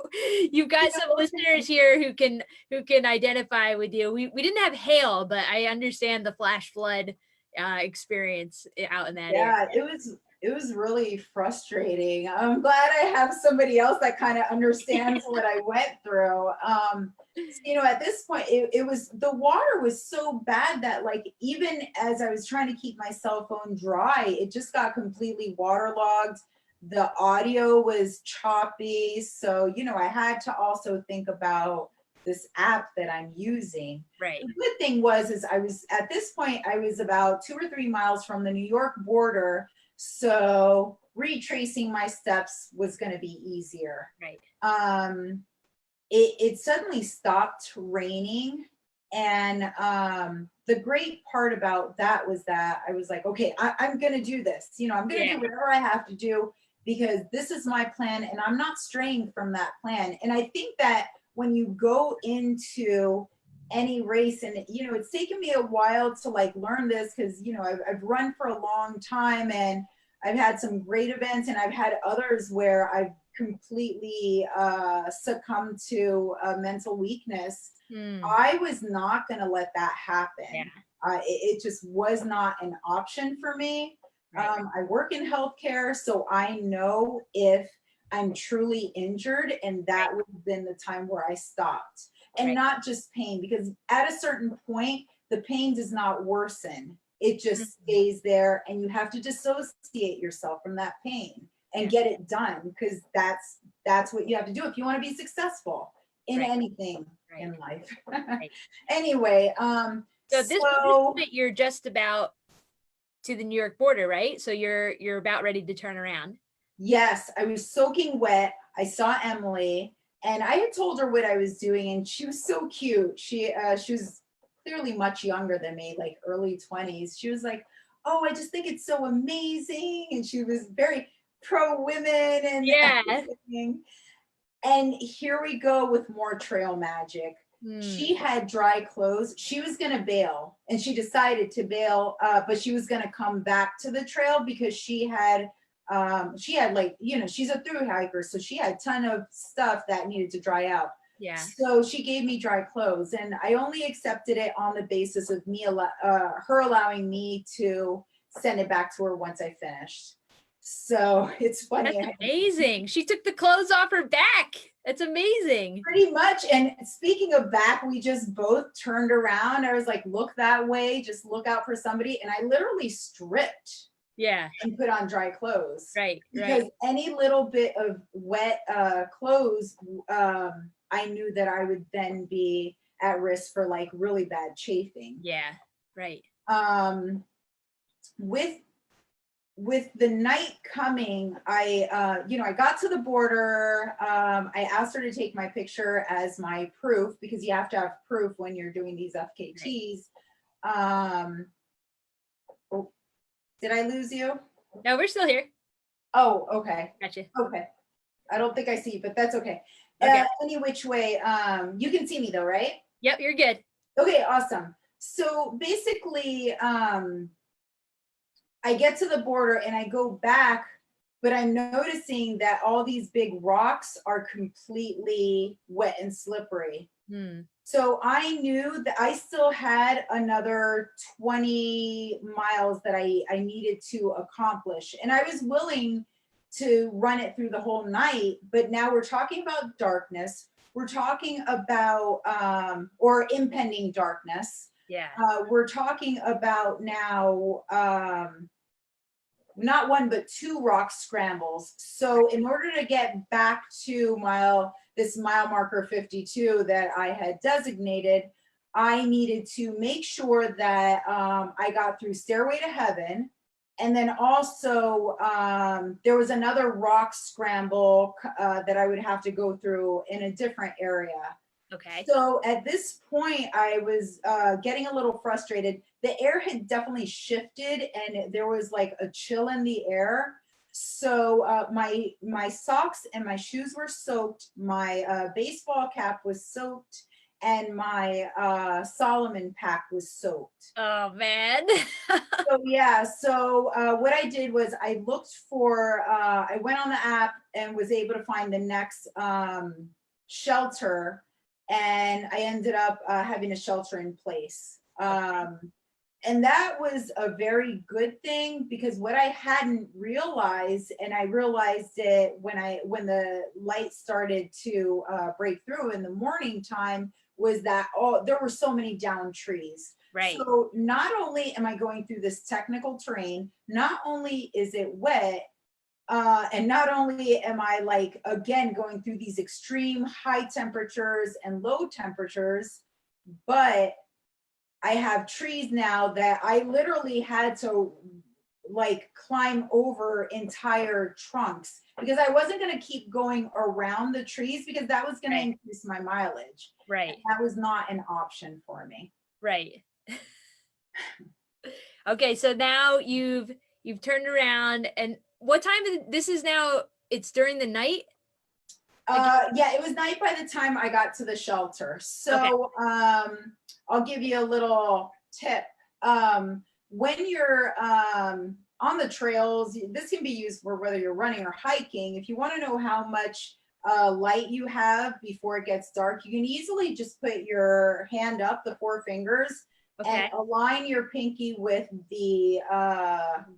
you've got some listeners here who can identify with you. We didn't have hail, but I understand the flash flood experience out in that area. Yeah, it was really frustrating. I'm glad I have somebody else that kind of understands what I went through. At this point, it was, the water was so bad that like, even as I was trying to keep my cell phone dry, it just got completely waterlogged. The audio was choppy. So, I had to also think about this app that I'm using. Right. The good thing was at this point, I was about 2 or 3 miles from the New York border. So retracing my steps was going to be easier. Right. It suddenly stopped raining. And the great part about that was that I was like, okay, I'm going to do this. I'm going to do whatever I have to do because this is my plan and I'm not straying from that plan. And I think that when you go into any race, and it's taken me a while to like learn this because I've run for a long time and I've had some great events, and I've had others where I've completely succumbed to mental weakness. I was not going to let that happen. It just was not an option for me. Right. I work in healthcare, so I know if I'm truly injured, and that would have been the time where I stopped. And not just pain, because at a certain point, the pain does not worsen. It just stays there, and you have to dissociate yourself from that pain and get it done, because that's what you have to do if you want to be successful in anything in life. Anyway, so at this point, you're just about to the New York border, right? So you're about ready to turn around. Yes, I was soaking wet. I saw Emily, and I had told her what I was doing, and she was so cute. She was clearly much younger than me, like early 20s. She was like, "Oh, I just think it's so amazing," and she was very pro women and Yeah. everything. And here we go with more trail magic. She had dry clothes. She was going to bail, and she decided to bail, but she was going to come back to the trail because she had like, she's a thru hiker, so she had a ton of stuff that needed to dry out. Yeah. So she gave me dry clothes, and I only accepted it on the basis of her allowing me to send it back to her once I finished. So it's funny. That's amazing. She took the clothes off her back. That's amazing. Pretty much. And speaking of back, we just both turned around. I was like, look that way, just look out for somebody. And I literally stripped Yeah. and put on dry clothes. Right. Because Right. any little bit of wet clothes, I knew that I would then be at risk for like really bad chafing. Yeah. Right. With the night coming, I got to the border. I asked her to take my picture as my proof because you have to have proof when you're doing these FKTs. Oh, did I lose you? No, we're still here. Oh, okay. Gotcha. Okay. I don't think I see you, but that's okay. Okay. Any which way, you can see me though, right? Yep, you're good. Okay, awesome. So basically, I get to the border and I go back, but I'm noticing that all these big rocks are completely wet and slippery. So I knew that I still had another 20 miles that I needed to accomplish. And I was willing to run it through the whole night. But now we're talking about darkness. We're talking about, or impending darkness. Yeah. We're talking about now, not one, but two rock scrambles. So in order to get back to this mile marker 52 that I had designated, I needed to make sure that I got through Stairway to Heaven. And then also there was another rock scramble that I would have to go through in a different area. Okay. So at this point, I was getting a little frustrated. The air had definitely shifted, and there was like a chill in the air. So my socks and my shoes were soaked. My baseball cap was soaked, and my Solomon pack was soaked. Oh man. So yeah, so what I did was I went on the app and was able to find the next shelter, and I ended up having a shelter in place. And that was a very good thing because what I hadn't realized, and I realized it when the light started to break through in the morning time, was that there were so many downed trees. Right. So not only am I going through this technical terrain, not only is it wet, and not only am I like, again, going through these extreme high temperatures and low temperatures, but I have trees now that I literally had to like climb over entire trunks because I wasn't going to keep going around the trees because that was going to increase my mileage. Right. And that was not an option for me. Right. Okay, so now you've turned around, and what time this is now? It's during the night? Yeah, it was night by the time I got to the shelter. So I'll give you a little tip. When you're on the trails, this can be used for whether you're running or hiking. If you want to know how much light you have before it gets dark, you can easily just put your hand up, the four fingers, and align your pinky with the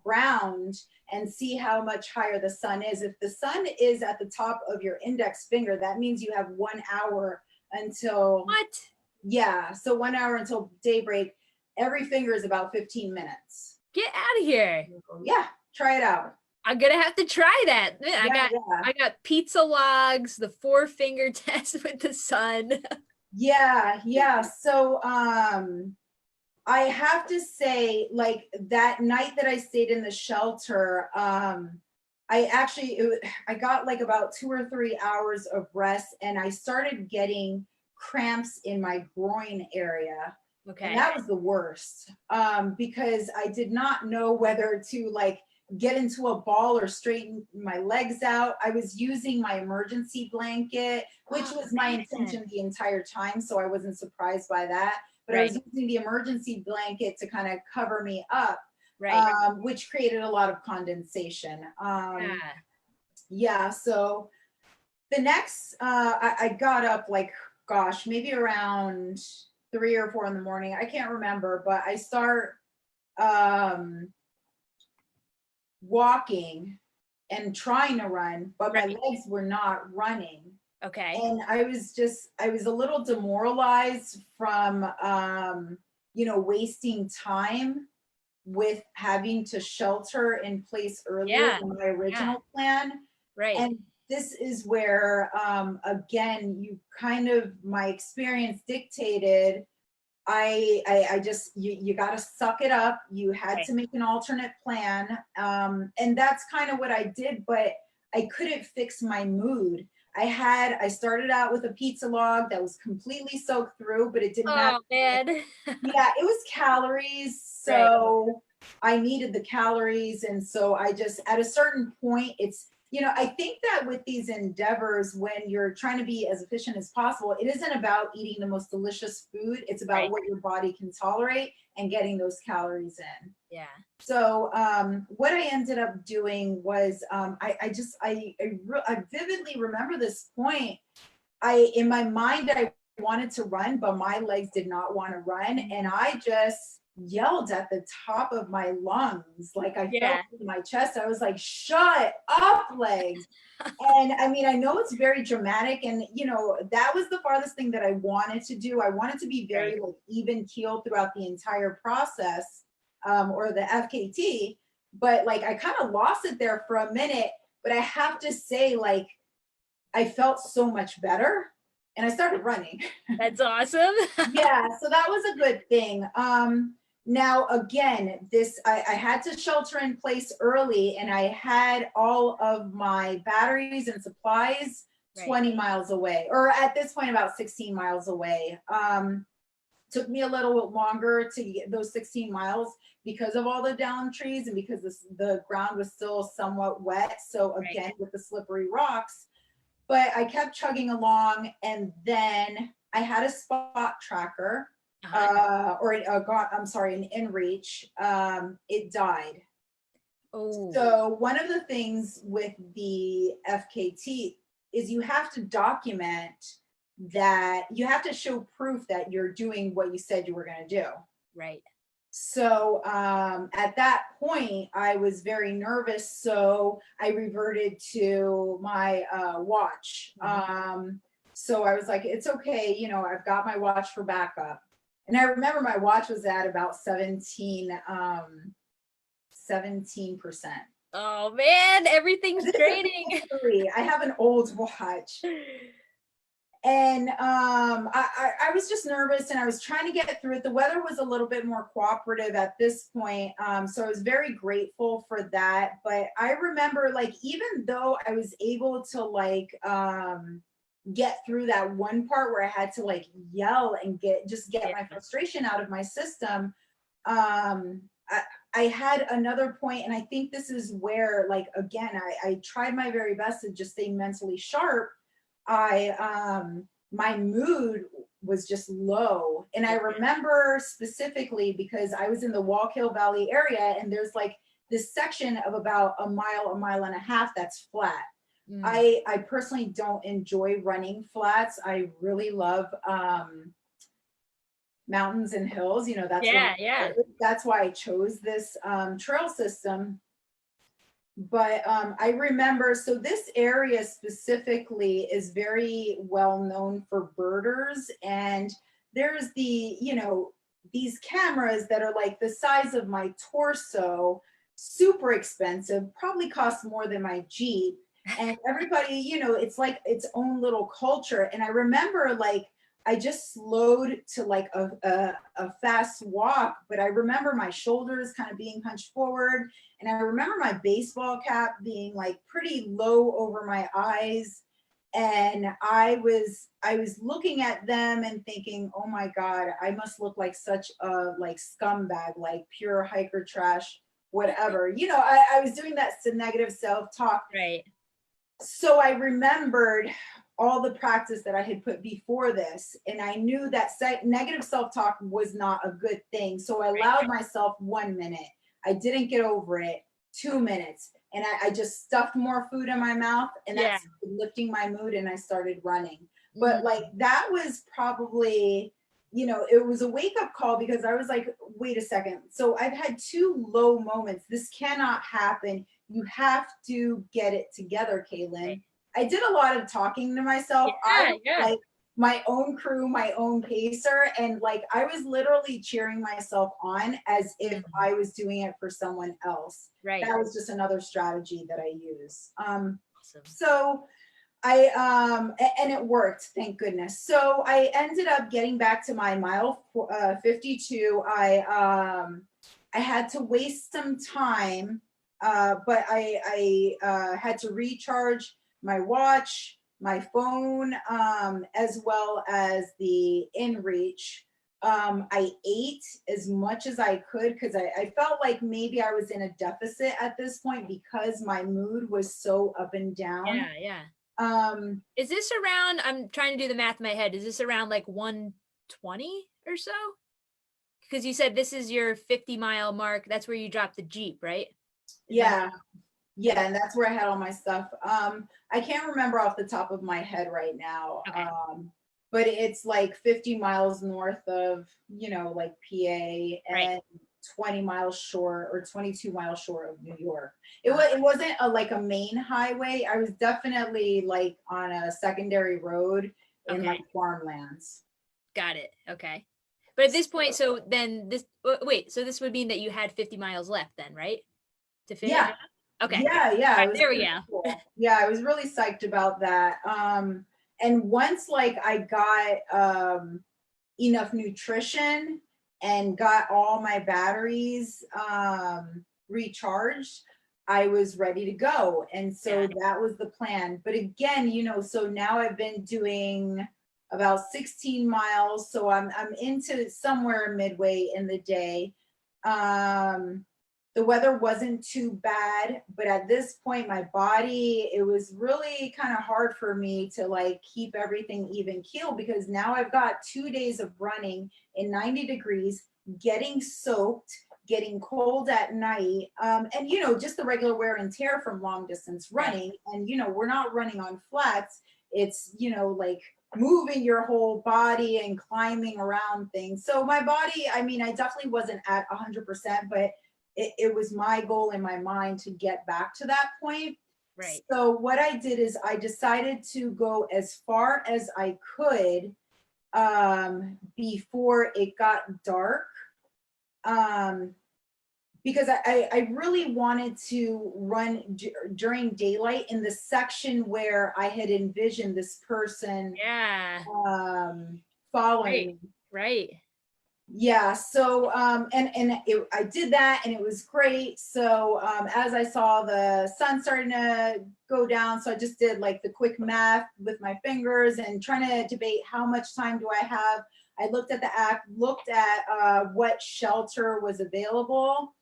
ground and see how much higher the sun is. If the sun is at the top of your index finger, that means you have 1 hour until... What? Yeah, so 1 hour until daybreak. Every finger is about 15 minutes. Get out of here. Yeah, try it out. I'm gonna have to try that. I got pizza logs, the 4-finger test with the sun. Yeah. So I have to say, like that night that I stayed in the shelter, I got like about 2 or 3 hours of rest, and I started getting cramps in my groin area. And Okay. that was the worst, because I did not know whether to like get into a ball or straighten my legs out. I was using my emergency blanket, which Oh, was my man. intention the entire time. So I wasn't surprised by that. But I Right. was using the emergency blanket to kind of cover me up, Right. which created a lot of condensation. Yeah. Yeah. So the next, I got up like, gosh, maybe around 3 or 4 in the morning. I can't remember, but I start um, walking and trying to run, but my Right. legs were not running. Okay. And I was a little demoralized from, wasting time with having to shelter in place earlier Yeah. than my Yeah. original plan. Right. And this is where, again, my experience dictated, I just, you got to suck it up. You had Right. to make an alternate plan. And that's kind of what I did, but I couldn't fix my mood. I started out with a pizza log that was completely soaked through, but it didn't matter. Oh, man. Yeah, it was calories. Right. So I needed the calories. And so I just, at a certain point, I think that with these endeavors, when you're trying to be as efficient as possible, it isn't about eating the most delicious food. It's about Right. what your body can tolerate and getting those calories in. Yeah. So what I ended up doing was, I vividly remember this point. In my mind, I wanted to run, but my legs did not want to run. And I just yelled at the top of my lungs. Like I felt Yeah. it in my chest. I was like, shut up, legs. And I mean, I know it's very dramatic. And, that was the farthest thing that I wanted to do. I wanted to be Right. very like even keeled throughout the entire process, or the FKT. But like I kind of lost it there for a minute. But I have to say, like, I felt so much better and I started running. That's awesome. Yeah, so that was a good thing. Now again, I had to shelter in place early, and I had all of my batteries and supplies Right. 20 miles away, or at this point about 16 miles away. Took me a little bit longer to get those 16 miles because of all the down trees and because the ground was still somewhat wet. So Right. again, with the slippery rocks, but I kept chugging along, and then I had a spot tracker, Uh-huh. I'm sorry, an inReach. It died. Oh, So one of the things with the FKT is you have to document that, you have to show proof that you're doing what you said you were going to do. right. So at that point, I was very nervous. So I reverted to my watch. So I was like, it's okay. I've got my watch for backup. And I remember my watch was at about 17%. Oh, man. Everything's This is draining. history. I have an old watch. And I was just nervous, and I was trying to get through it. The weather was a little bit more cooperative at this point, so I was very grateful for that. But I remember, like, even though I was able to like get through that one part where I had to like yell and get Yeah. my frustration out of my system, um, I had another point, and I think this is where, like, again, I tried my very best to just stay mentally sharp. My mood was just low. And I remember specifically because I was in the Wallkill Valley area, and there's like this section of about a mile and a half that's flat. Mm. I personally don't enjoy running flats. I really love mountains and hills. Yeah. That's why I chose this trail system. But I remember, so this area specifically is very well known for birders, and there's these cameras that are like the size of my torso, super expensive, probably cost more than my Jeep. And everybody, it's like its own little culture. And I remember, like, I just slowed to like a fast walk, but I remember my shoulders kind of being hunched forward. And I remember my baseball cap being like pretty low over my eyes. And I was looking at them and thinking, oh my God, I must look like such a like scumbag, like pure hiker trash, whatever. I was doing that negative self-talk. Right. So I remembered all the practice that I had put before this, and I knew that negative self-talk was not a good thing. So I allowed myself 1 minute. I didn't get over it. 2 minutes, and I just stuffed more food in my mouth, and that's lifting my mood, and I started running. But like that was probably, it was a wake-up call, because I was like, wait a second. So I've had 2 low moments. This cannot happen. You have to get it together, Keilynn. Right. I did a lot of talking to myself. I was like my own crew, my own pacer, and like I was literally cheering myself on as if I was doing it for someone else. Right. That was just another strategy that I use. Awesome. So and it worked, thank goodness. So I ended up getting back to my mile 52. I had to waste some time, but I had to recharge my watch, my phone, as well as the InReach. I ate as much as I could, because I felt like maybe I was in a deficit at this point, because my mood was so up and down. Is this around, I'm trying to do the math in my head, is this around like 120 or so? Because you said this is your 50-mile mark. That's where you dropped the Jeep, right? Yeah, and that's where I had all my stuff. I can't remember off the top of my head right now. Okay. But it's like 50 miles north of, like PA, and 20 miles short, or 22 miles short of New York. It wasn't like a main highway. I was definitely like on a secondary road in like farmlands. Got it. Okay. But at this point, so then this, wait, so this would mean that you had 50 miles left then, right? To finish? Yeah. Okay. Yeah. Right, there we go. Cool. Yeah, I was really psyched about that. And once like I got enough nutrition and got all my batteries recharged, I was ready to go. And so that was the plan. But again, so now I've been doing about 16 miles. So I'm into somewhere midway in the day. The weather wasn't too bad, but at this point, my body, it was really kind of hard for me to like keep everything even keel, because now I've got 2 days of running in 90 degrees, getting soaked, getting cold at night, and just the regular wear and tear from long distance running. And we're not running on flats. It's like moving your whole body and climbing around things. So my body, I mean, I definitely wasn't at 100%, but it was my goal in my mind to get back to that point. Right. So what I did is I decided to go as far as I could before it got dark, because I really wanted to run during daylight in the section where I had envisioned this person following me. Right. Yeah. So, I did that, and it was great. So, as I saw the sun starting to go down, so I just did like the quick math with my fingers and trying to debate how much time do I have. I looked at the app, looked at what shelter was available,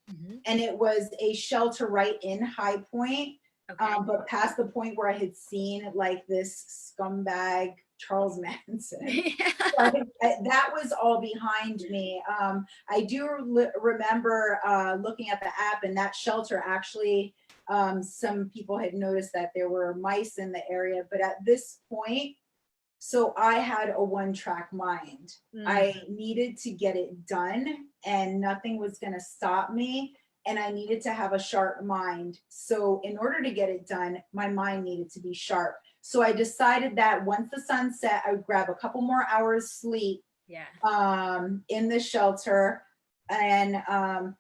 and it was a shelter right in High Point, but past the point where I had seen like this scumbag Charles Manson. So that was all behind me. I do remember looking at the app, and that shelter actually, some people had noticed that there were mice in the area, but at this point, so I had a one-track mind. I needed to get it done, and nothing was going to stop me. And I needed to have a sharp mind. So in order to get it done, my mind needed to be sharp. So I decided that once the sun set, I would grab a couple more hours sleep in the shelter, And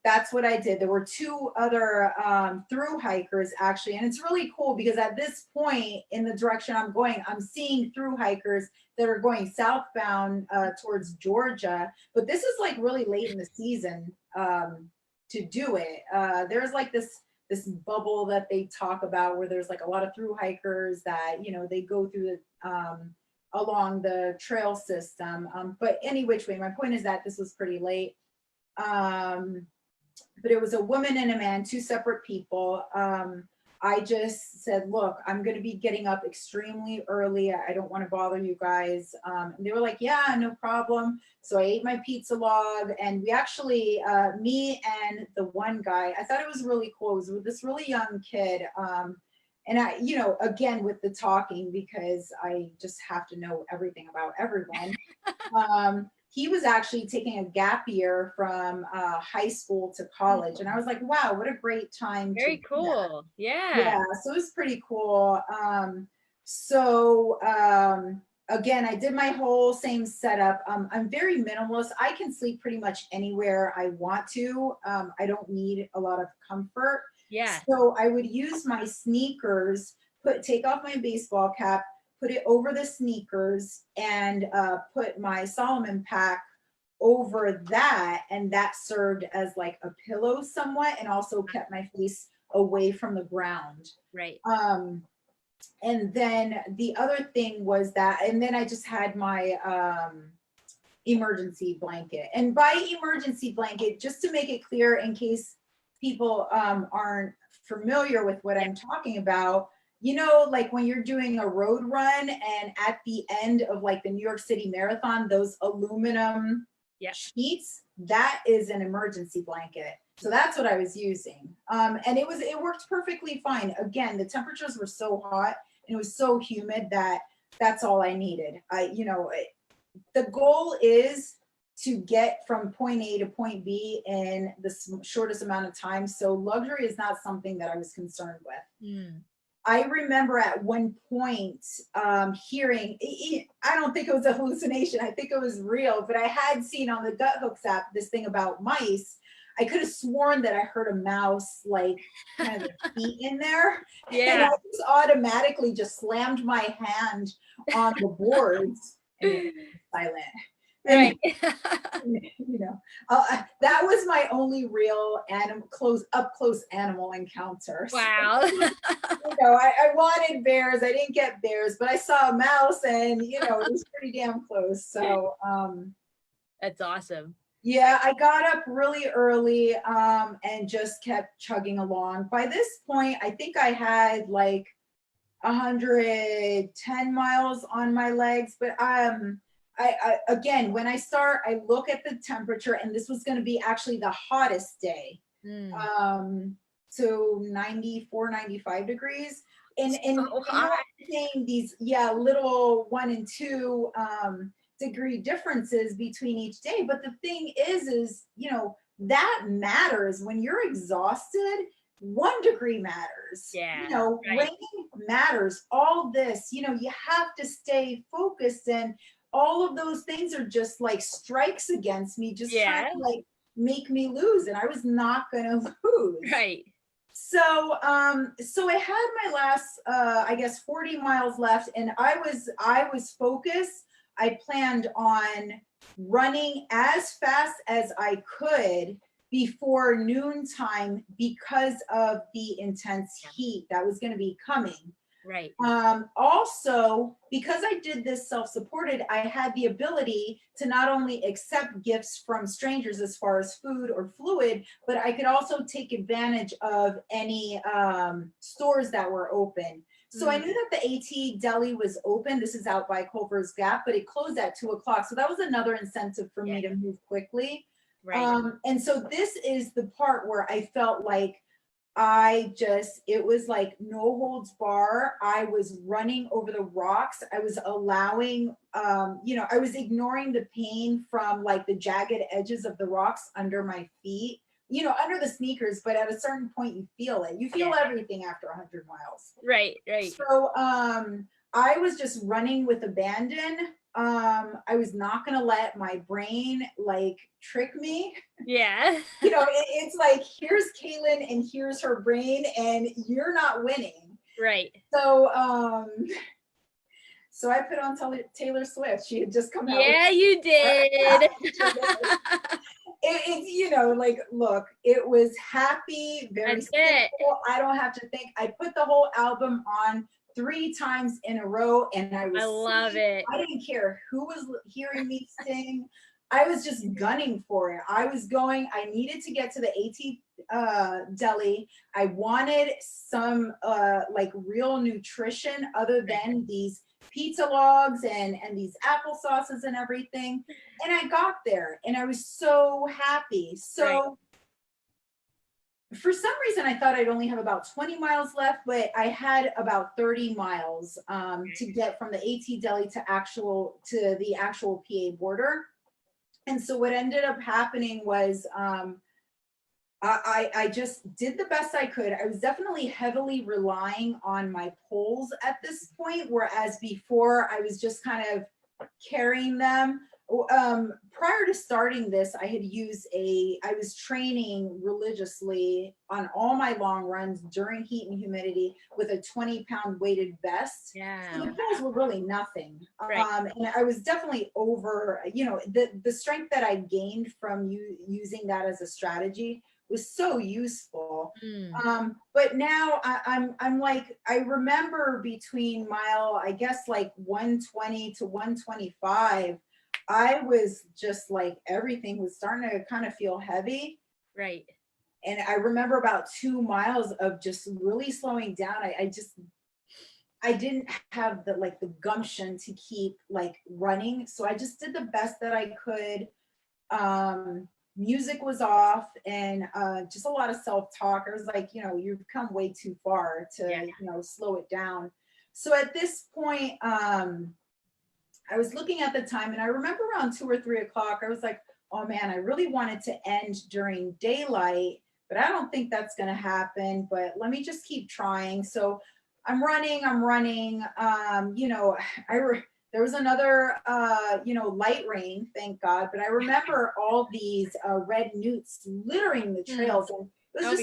that's what I did. There were two other through hikers actually, and it's really cool because at this point in the direction I'm going, I'm seeing through hikers that are going southbound towards Georgia. But this is like really late in the season to do it. There's like this bubble that they talk about where there's like a lot of through hikers that, you know, they go through the along the trail system. But any which way, my point is that this was pretty late. But it was a woman and a man, two separate people. I just said, look, I'm going to be getting up extremely early. I don't want to bother you guys. And they were like, yeah, no problem. So I ate my pizza log, and we actually, me and the one guy, I thought it was really cool. It was with this really young kid. And I, you know, again, with the talking, because I just have to know everything about everyone. He was actually taking a gap year from high school to college. And I was like, wow, what a great time. Very to do that. cool. Yeah, so it was pretty cool. Again, I did my whole same setup. I'm very minimalist. I can sleep pretty much anywhere I want to. I don't need a lot of comfort. Yeah. So I would use my sneakers, take off my baseball cap, put it over the sneakers, and put my Solomon pack over that. And that served as like a pillow somewhat, and also kept my face away from the ground. Right. And then the other thing was that, and then I just had my emergency blanket. And by emergency blanket, just to make it clear in case people aren't familiar with what I'm talking about, you know, like when you're doing a road run and at the end of like the New York City Marathon, those aluminum sheets, that is an emergency blanket. So that's what I was using. And it worked perfectly fine. Again, the temperatures were so hot and it was so humid that that's all I needed. The goal is to get from point A to point B in the shortest amount of time. So luxury is not something that I was concerned with. I remember at one point hearing, I don't think it was a hallucination, I think it was real, but I had seen on the Guthook app this thing about mice. I could have sworn that I heard a mouse like kind of feet in there. Yeah. And I just automatically just slammed my hand on the boards and it was silent. Right. You know, that was my only real up close animal encounter. Wow. So, you know, I wanted bears. I didn't get bears, but I saw a mouse, and you know, it was pretty damn close. So that's awesome. Yeah, I got up really early and just kept chugging along. By this point, I think I had like 110 miles on my legs, but I again, when I start, I look at the temperature, and this was going to be actually the hottest day. So 94, 95 degrees. And so hot. Saying these, little 1 and 2 degree differences between each day. But the thing is, you know, that matters when you're exhausted. 1 degree matters. Yeah. You know, rain matters. All this, you know, you have to stay focused, and all of those things are just like strikes against me, just trying to like make me lose, and I was not gonna lose. Right. So so I had my last I guess 40 miles left, and I was focused. I planned on running as fast as I could before noontime because of the intense heat that was going to be coming. Right. Also, because I did this self-supported, I had the ability to not only accept gifts from strangers as far as food or fluid, but I could also take advantage of any stores that were open. So I knew that the AT Deli was open. This is out by Culver's Gap, but it closed at 2:00. So that was another incentive for me to move quickly. Right. And so this is the part where I felt like it was like no holds bar. I was running over the rocks. I was allowing, I was ignoring the pain from like the jagged edges of the rocks under my feet, you know, under the sneakers. But at a certain point, you feel it. You feel everything after 100 miles. Right. So I was just running with abandon. I was not gonna let my brain like trick me. Yeah. You know, it's like, here's Keilynn and here's her brain, and you're not winning. Right. So so I put on Taylor Swift. She had just come out. Yeah, you did. It's, you know, like, look, it was happy, very That's it. simple. I don't have to think. I put the whole album on 3 times in a row, and I was I love singing. it. I didn't care who was hearing me sing. I was just gunning for it. I was going, I needed to get to the AT deli. I wanted some like real nutrition other than these pizza logs and these applesauces and everything. And I got there and I was so happy. So for some reason, I thought I'd only have about 20 miles left, but I had about 30 miles to get from the AT deli to the actual PA border. And so what ended up happening was I just did the best I could. I was definitely heavily relying on my poles at this point, whereas before I was just kind of carrying them. Prior to starting this, I was training religiously on all my long runs during heat and humidity with a 20-pound weighted vest. Yeah. So the poles were really nothing. Right. And I was definitely over, you know, the strength that I gained from using that as a strategy was so useful. But now I'm like, I remember between mile, I guess like 120 to 125, I was just like, everything was starting to kind of feel heavy. Right. And I remember about 2 miles of just really slowing down. I didn't have the gumption to keep like running. So I just did the best that I could. Music was off, and just a lot of self-talk. I was like, you know, you've come way too far to, you know, slow it down. So at this point, I was looking at the time, and I remember around 2 or 3 o'clock, I was like, oh man, I really wanted to end during daylight, but I don't think that's going to happen, but let me just keep trying. So I'm running, you know, there was another, you know, light rain, thank God. But I remember all these red newts littering the trails. And it was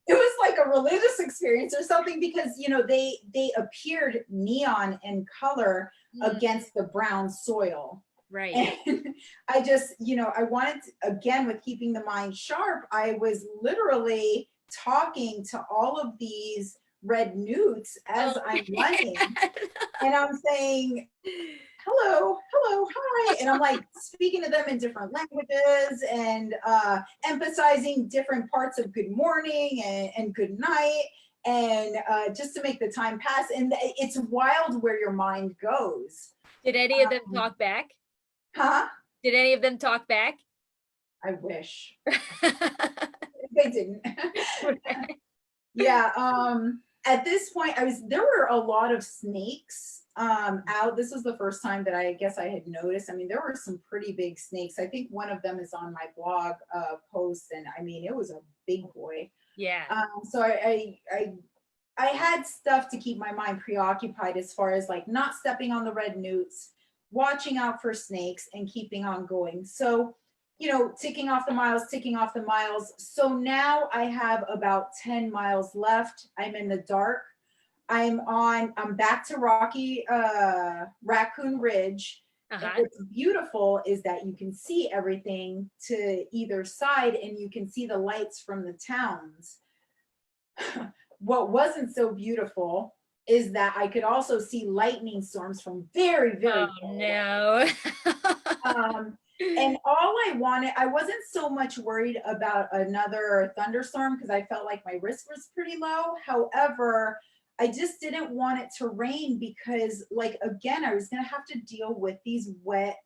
it was like a religious experience or something, because, you know, they appeared neon in color against the brown soil. Right. And I just, you know, I wanted to, again, with keeping the mind sharp, I was literally talking to all of these red newts as I'm running. And I'm saying, hello, hi. And I'm like speaking to them in different languages and emphasizing different parts of good morning and good night, and just to make the time pass. And it's wild where your mind goes. Did any of them talk back? Huh? Did any of them talk back? I wish. They didn't. Yeah. At this point, there were a lot of snakes out. This was the first time that I guess I had noticed. I mean, there were some pretty big snakes. I think one of them is on my blog post, and I mean, it was a big boy. Yeah. So I had stuff to keep my mind preoccupied, as far as like not stepping on the red newts, watching out for snakes, and keeping on going. So, you know, ticking off the miles. So now I have about 10 miles left. I'm in the dark. I'm back to Rocky Raccoon Ridge. What's beautiful is that you can see everything to either side, and you can see the lights from the towns. What wasn't so beautiful is that I could also see lightning storms from very, very far. No. And all I wanted, I wasn't so much worried about another thunderstorm, because I felt like my risk was pretty low. However, I just didn't want it to rain, because, like, again, I was going to have to deal with these wet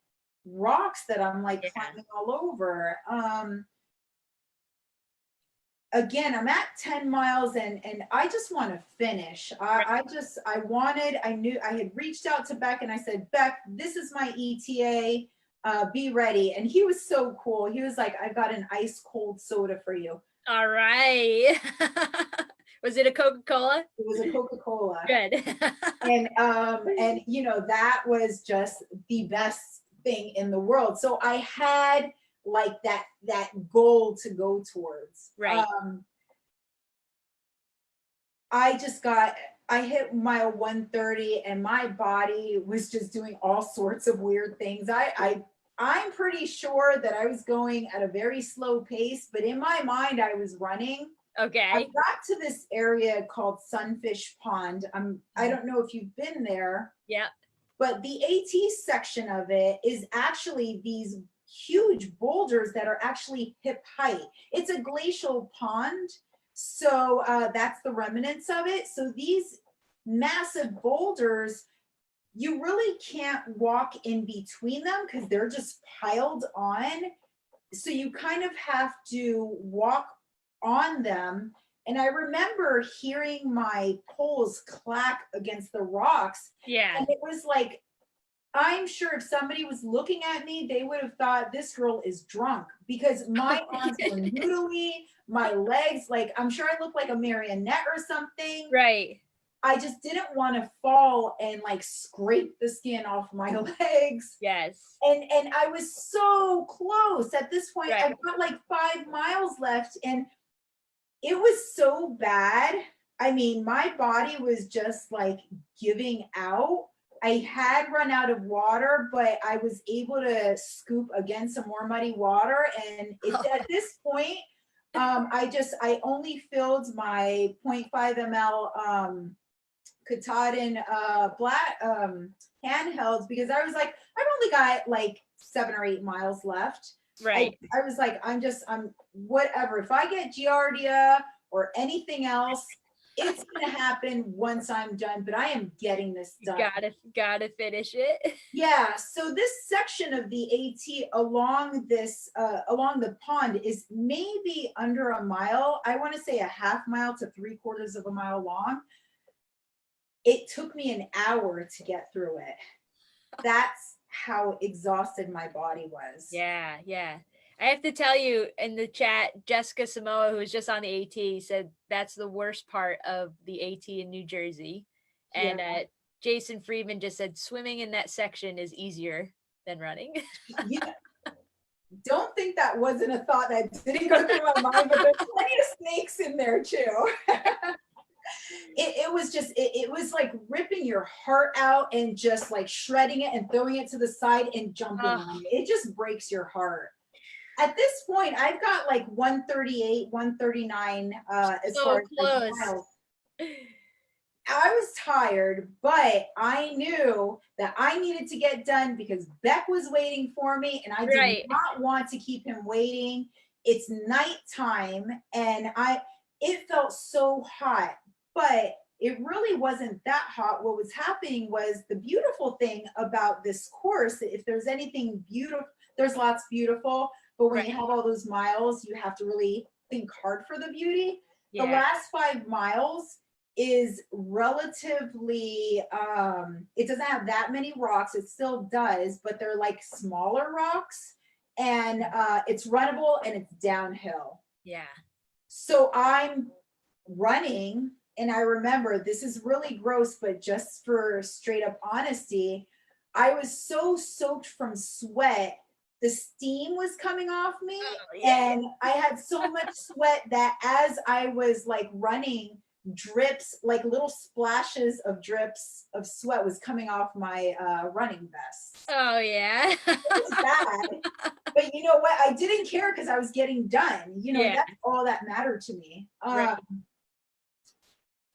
rocks that I'm like climbing all over. Again, I'm at 10 miles, and I just want to finish. I knew I had reached out to Beck, and I said, Beck, this is my ETA. Be ready. And he was so cool. He was like, I've got an ice cold soda for you. All right. Was it a Coca-Cola? It was a Coca-Cola. Good. And you know, that was just the best thing in the world. So I had like that goal to go towards. Right. I hit mile 130 and my body was just doing all sorts of weird things. I'm pretty sure that I was going at a very slow pace, but in my mind I was running. I Okay. got to this area called Sunfish Pond. I don't know if you've been there, Yeah. but the AT section of it is actually these huge boulders that are actually hip height. It's a glacial pond. So that's the remnants of it. So these massive boulders, you really can't walk in between them because they're just piled on. So you kind of have to walk on them. And I remember hearing my poles clack against the rocks. Yeah. And it was like, I'm sure if somebody was looking at me, they would have thought this girl is drunk because my arms were noodly, my legs, like I'm sure I looked like a marionette or something. Right. I just didn't want to fall and like scrape the skin off my legs. Yes. And I was so close at this point. Right. I've got like 5 miles left and it was so bad. I mean, my body was just like giving out. I had run out of water, but I was able to scoop again some more muddy water. And it's at this point, I only filled my 0.5 ml Katahdin black handhelds because I was like, I've only got like 7 or 8 miles left. Right. I was like, I'm whatever. If I get Giardia or anything else, it's gonna happen once I'm done, but I am getting this done. Gotta finish it. Yeah, so this section of the AT along the pond is maybe under a mile. I want to say a half mile to 3/4 of a mile long. It took me an hour to get through it. That's how exhausted my body was. Yeah, yeah. I have to tell you in the chat, Jessica Samoa, who was just on the AT, said that's the worst part of the AT in New Jersey. And Jason Friedman just said swimming in that section is easier than running. Yeah. Don't think that wasn't a thought that didn't go through my mind, but there's plenty of snakes in there too. It was just, it was like ripping your heart out and just like shredding it and throwing it to the side and jumping on it. It just breaks your heart. At this point, I've got like 138, 139 as So far close. as miles. I was tired, but I knew that I needed to get done because Beck was waiting for me and I did not want to keep him waiting. It's nighttime and it felt so hot, but it really wasn't that hot. What was happening was the beautiful thing about this course, if there's anything beautiful, there's lots beautiful, but when you have all those miles, you have to really think hard for the beauty. Yeah. The last 5 miles is relatively, it doesn't have that many rocks. It still does, but they're like smaller rocks and it's runnable and it's downhill. Yeah. So I'm running and I remember, this is really gross, but just for straight up honesty, I was so soaked from sweat. The steam was coming off me and I had so much sweat that as I was like running, drips, like little splashes of drips of sweat was coming off my running vest. Oh yeah. It was bad. But you know what? I didn't care because I was getting done. You know, that's all that mattered to me.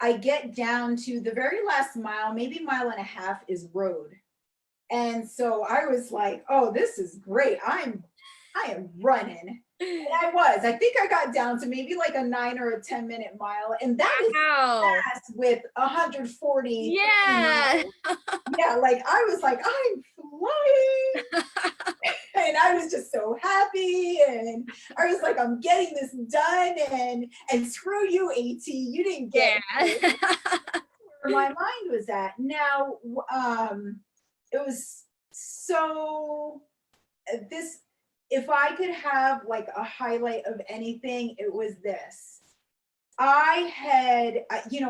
I get down to the very last mile, maybe mile and a half is road. And so I was like, oh, this is great. I am running. And I think I got down to maybe like a 9 or a 10-minute mile. And that is fast with 140. Yeah. Yeah, like I was like, I'm flying. And I was just so happy. And I was like, I'm getting this done. And screw you, AT. You didn't get it. Where my mind was at. Now, it was so if I could have like a highlight of anything, it was this. I had,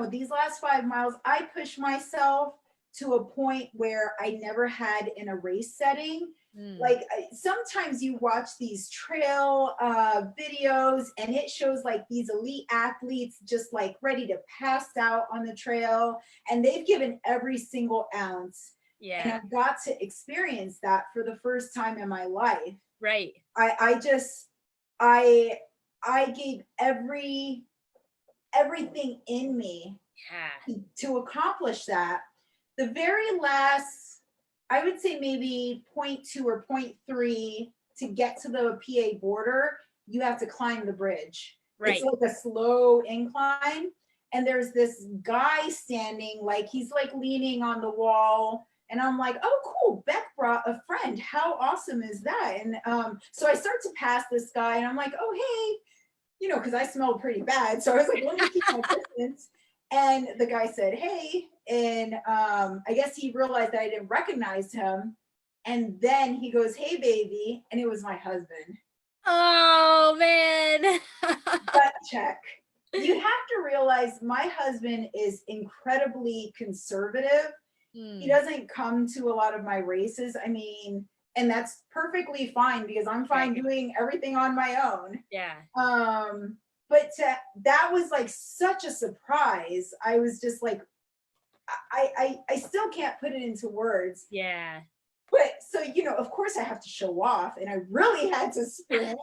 these last 5 miles, I pushed myself to a point where I never had in a race setting. Like sometimes you watch these trail videos and it shows like these elite athletes just like ready to pass out on the trail, and they've given every single ounce. And Yeah. I got to experience that for the first time in my life. Right. I just, I gave everything in me Yeah. to accomplish that. The very last, I would say maybe 0.2 or 0.3 to get to the PA border, you have to climb the bridge. It's Right. like a slow incline. And there's this guy standing, like he's like leaning on the wall. And I'm like, oh, cool. Beck brought a friend. How awesome is that? And so I start to pass this guy and I'm like, oh, hey, because I smelled pretty bad. So I was like, let me keep my distance. And the guy said, hey. And I guess he realized that I didn't recognize him. And then he goes, hey, baby. And it was my husband. Oh, man. Gut check. You have to realize my husband is incredibly conservative. He doesn't come to a lot of my races. I mean, and that's perfectly fine because I'm fine doing everything on my own. Yeah. But that was like such a surprise. I was just like, I still can't put it into words. Yeah. But so, of course I have to show off, and I really had to sprint.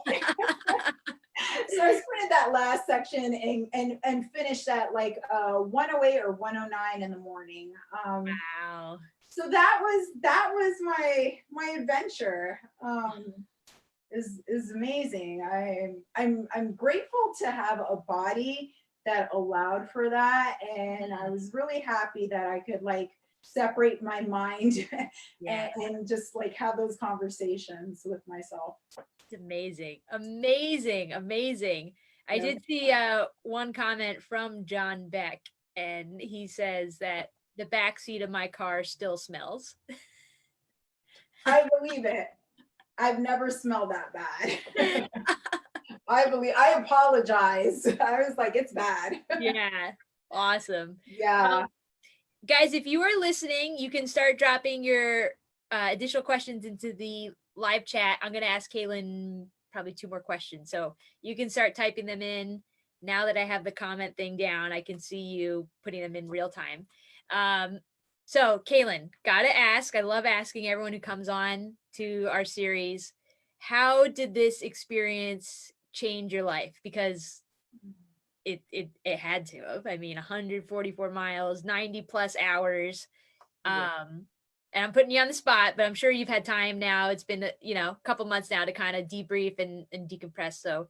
So I sprinted that last section and finished at like 108 or 109 in the morning. Wow. So that was my adventure. Is amazing. I'm grateful to have a body that allowed for that, and I was really happy that I could like separate my mind and just like have those conversations with myself. It's amazing. Amazing. Amazing. I did see one comment from John Beck, and he says that the back seat of my car still smells. I believe it. I've never smelled that bad. I apologize. I was like, it's bad. Yeah. Awesome. Yeah. Guys, if you are listening, you can start dropping your additional questions into the live chat. I'm going to ask Keilynn probably 2 more questions. So you can start typing them in. Now that I have the comment thing down, I can see you putting them in real time. So Keilynn, got to ask, I love asking everyone who comes on to our series, how did this experience change your life? Because it had to have. I mean, 144 miles, 90 plus hours. And I'm putting you on the spot, but I'm sure you've had time now. It's been, a couple months now to kind of debrief and decompress. So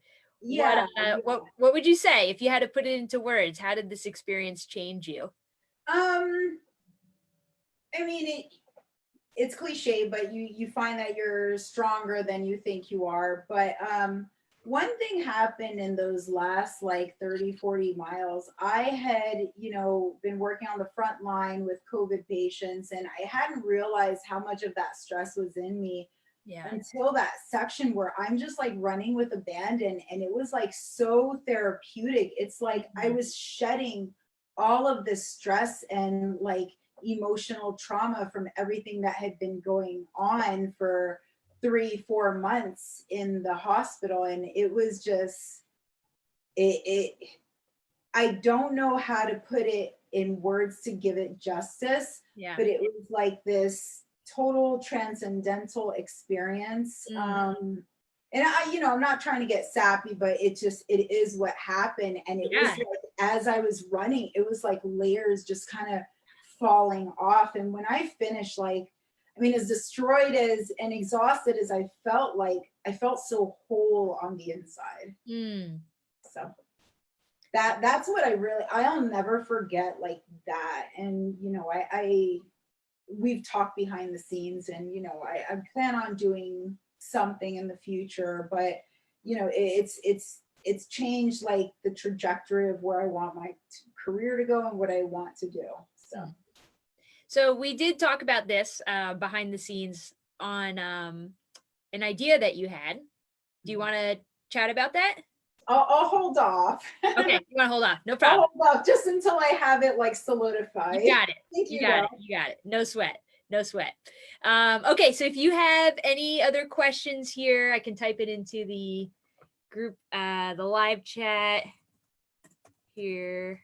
what would you say if you had to put it into words? How did this experience change you? I mean, it's cliche, but you find that you're stronger than you think you are. But one thing happened in those last like 30, 40 miles. I had, been working on the front line with COVID patients, and I hadn't realized how much of that stress was in me until that section where I'm just like running with a band, and it was like so therapeutic. It's like I was shedding all of this stress and like emotional trauma from everything that had been going on for 3-4 months in the hospital. And it was just I don't know how to put it in words to give it justice, but it was like this total transcendental experience. And I'm not trying to get sappy, but it is what happened. And it was like, as I was running, it was like layers just kind of falling off. And when I finished, like, I mean, as destroyed as and exhausted as I felt, like I felt so whole on the inside. So that's what I'll never forget, like that. And we've talked behind the scenes, and I plan on doing something in the future, but it's changed like the trajectory of where I want my career to go and what I want to do. So we did talk about this behind the scenes on an idea that you had Do you want to chat about that? I'll hold off. Okay, you want to hold off? No I'll problem. hold off just until I have it like solidified. You got it. Thank You you, got though. it. You got it. No sweat. No sweat. Okay, so if you have any other questions here, I can type it into the group, the live chat here.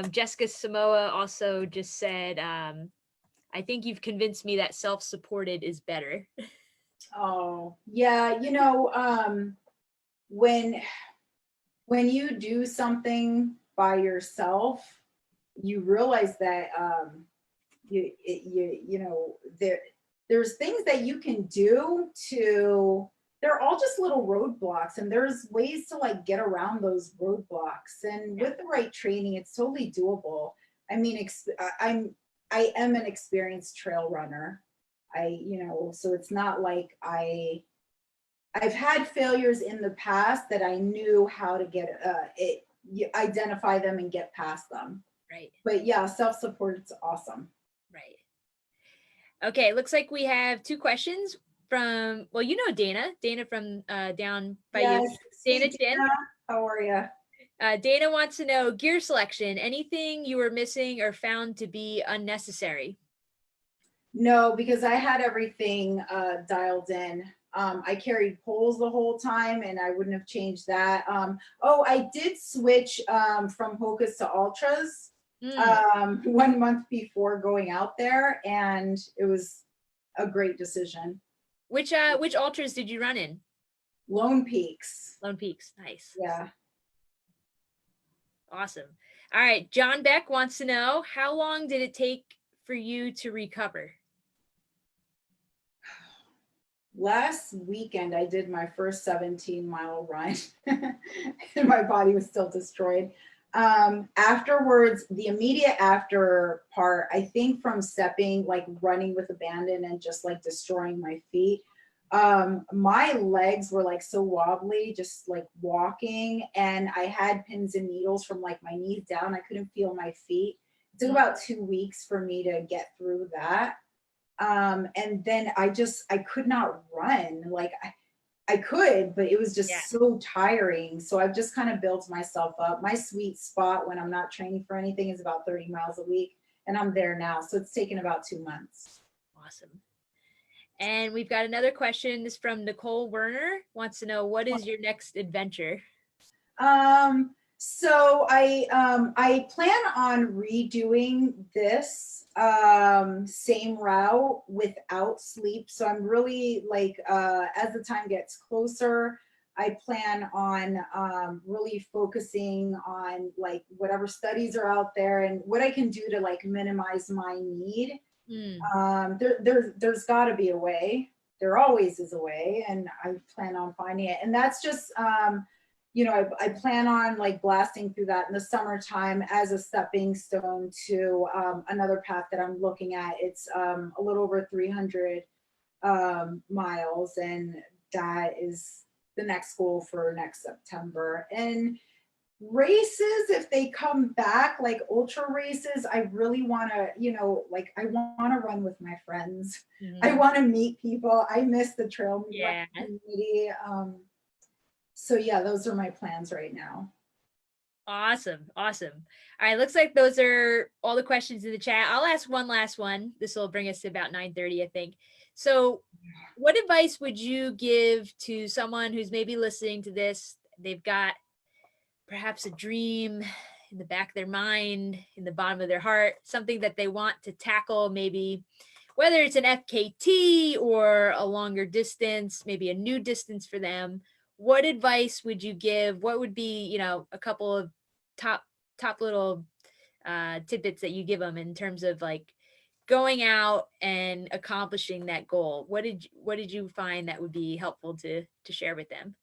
Jessica Samoa also just said, I think you've convinced me that self-supported is better. Oh, yeah. You know, when you do something by yourself, you realize that you know there's things that you can do to, they're all just little roadblocks, and there's ways to like get around those roadblocks, and with the right training it's totally doable. I mean, I am an experienced trail runner. You know, so it's not like I've had failures in the past that I knew how to get identify them and get past them. Right. But yeah, self-support is awesome. Right. Okay, looks like we have 2 questions from, well, you know Dana from down by Yes. you. Dana Chin. How are you? Dana wants to know gear selection. Anything you were missing or found to be unnecessary? No, because I had everything dialed in. I carried poles the whole time, and I wouldn't have changed that. Oh, I did switch from Hocus to Ultras 1 month before going out there, and it was a great decision. Which ultras did you run in? Lone Peaks. Lone Peaks. Nice. Yeah. Awesome. All right. John Beck wants to know, how long did it take for you to recover? Last weekend, I did my first 17-mile run, and my body was still destroyed. Afterwards, the immediate after part, I think from stepping, like running with abandon and just like destroying my feet, my legs were like so wobbly, just like walking, and I had pins and needles from like my knees down. I couldn't feel my feet. It took about 2 weeks for me to get through that. And then I could not run. Like I could, but it was just so tiring. So I've just kind of built myself up. My sweet spot when I'm not training for anything is about 30 miles a week, and I'm there now. So it's taken about 2 months. Awesome. And we've got another question. This is from Nicole Werner, wants to know, what is your next adventure? So I plan on redoing this same route without sleep. So I'm really like, as the time gets closer, I plan on really focusing on like whatever studies are out there and what I can do to like minimize my need. There's got to be a way. There always is a way, and I plan on finding it. And that's just you know, I plan on like blasting through that in the summertime as a stepping stone to another path that I'm looking at. It's a little over 300 miles, and that is the next goal for next September. And races, if they come back, like ultra races, I really want to, you know, like I want to run with my friends. I want to meet people. I miss the trail community. So yeah, those are my plans right now. Awesome. Awesome. All right. Looks like those are all the questions in the chat. I'll ask one last one. This will bring us to about 9:30, I think. So what advice would you give to someone who's maybe listening to this? They've got perhaps a dream in the back of their mind, in the bottom of their heart, something that they want to tackle, maybe whether it's an FKT or a longer distance, maybe a new distance for them. What advice would you give? What would be, you know, a couple of top little tidbits that you give them in terms of like going out and accomplishing that goal? What did you find that would be helpful to share with them?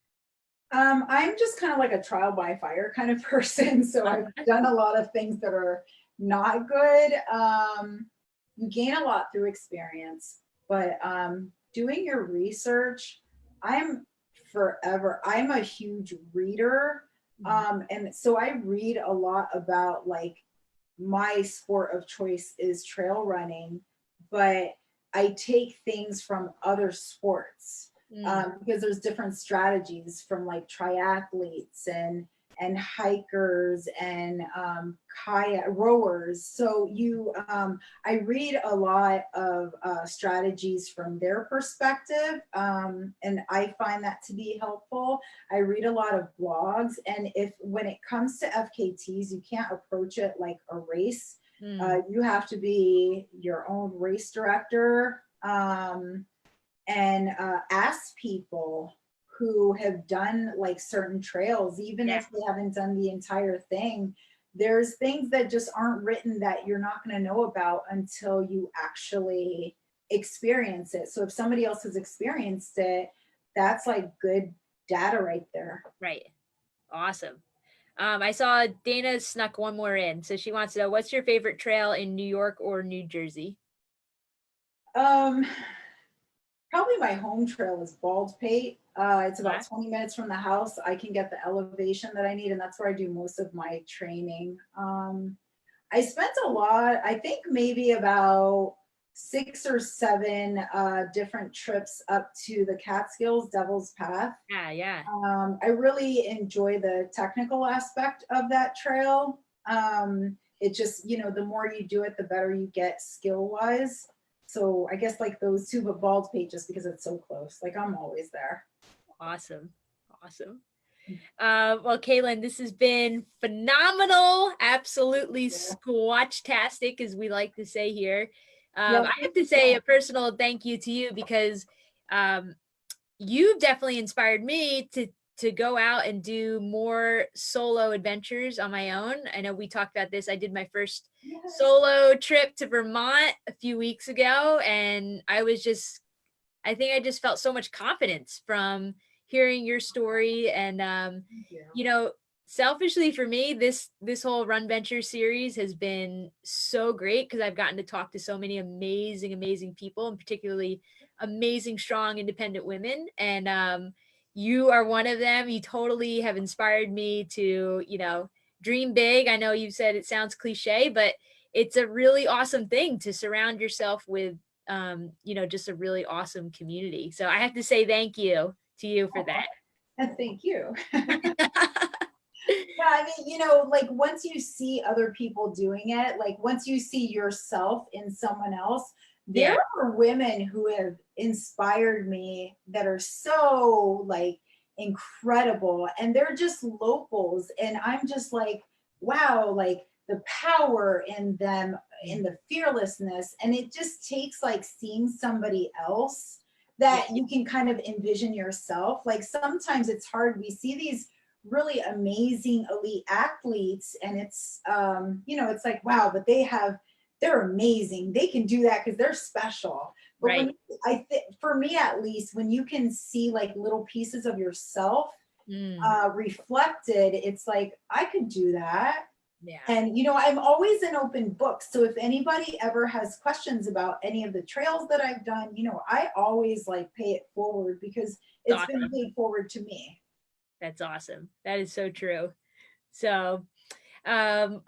I'm just kind of like a trial by fire kind of person. So I've done a lot of things that are not good. You gain a lot through experience, but doing your research, I'm a huge reader. And so I read a lot about like my sport of choice is trail running, but I take things from other sports. because there's different strategies from like triathletes and hikers and kayak rowers. So I read a lot of strategies from their perspective, and I find that to be helpful. I read a lot of blogs, and when it comes to FKTs, you can't approach it like a race. You have to be your own race director, and ask people who have done like certain trails, even if they haven't done the entire thing. There's things that just aren't written that you're not going to know about until you actually experience it. So if somebody else has experienced it, that's like good data right there. Right. Awesome. I saw Dana snuck one more in. So she wants to know, what's your favorite trail in New York or New Jersey? Probably my home trail is Baldpate. It's about 20 minutes from the house. I can get the elevation that I need, and that's where I do most of my training. I spent a lot, I think maybe about 6 or 7 different trips up to the Catskills, Devil's Path. Yeah. I really enjoy the technical aspect of that trail. It just, the more you do it, the better you get skill-wise. So I guess like those two, but Baldpate just because it's so close. Like I'm always there. Awesome. Well, Keilynn, this has been phenomenal. Absolutely squatch-tastic, as we like to say here. I have to say a personal thank you to you because you've definitely inspired me to go out and do more solo adventures on my own. I know we talked about this. I did my first solo trip to Vermont a few weeks ago, and I think I just felt so much confidence from hearing your story. And selfishly for me, this whole RunVenture series has been so great because I've gotten to talk to so many amazing people, and particularly amazing, strong, independent women. And you are one of them. You totally have inspired me to, dream big. I know you said it sounds cliche, but it's a really awesome thing to surround yourself with, just a really awesome community. So I have to say thank you to you for that. And thank you. Yeah, I mean, like once you see other people doing it, like once you see yourself in someone else, there are women who have inspired me that are so like incredible, and they're just locals, and I'm just like, wow, like the power in them, in the fearlessness. And it just takes like seeing somebody else that you can kind of envision yourself. Like sometimes it's hard. We see these really amazing elite athletes, and it's it's like, wow, but they're amazing, they can do that because they're special. But when for me at least, when you can see like little pieces of yourself reflected, it's like I could do that. And I'm always an open book, so if anybody ever has questions about any of the trails that I've done, I always like pay it forward because it's been paid forward to me. That's awesome. That is so true. So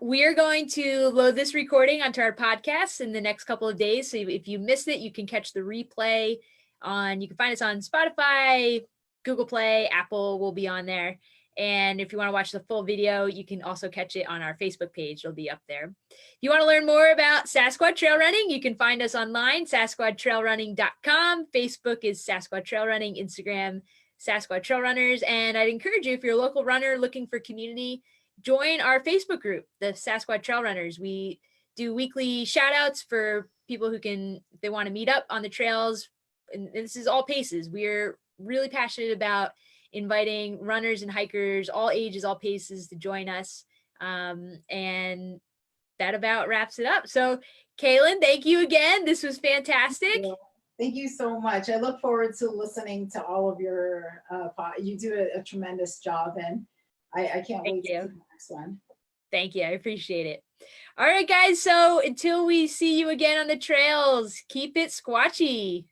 we are going to load this recording onto our podcast in the next couple of days. So if you missed it, you can catch the replay you can find us on Spotify, Google Play, Apple will be on there. And if you want to watch the full video, you can also catch it on our Facebook page. It'll be up there. If you want to learn more about Sassquad Trail Running, you can find us online, sassquadtrailrunning.com. Facebook is Sassquad Trail Running, Instagram, Sassquad Trail Runners. And I'd encourage you, if you're a local runner looking for community, join our Facebook group, the Sassquad Trail Runners. We do weekly shout outs for people who if they want to meet up on the trails. And this is all paces. We're really passionate about inviting runners and hikers, all ages, all paces, to join us. And that about wraps it up. So Keilynn, thank you again. This was fantastic. Thank you so much. I look forward to listening to all of your you do a tremendous job, and I can't wait to see the next one. Thank you. I appreciate it. All right, guys. So until we see you again on the trails, keep it squatchy.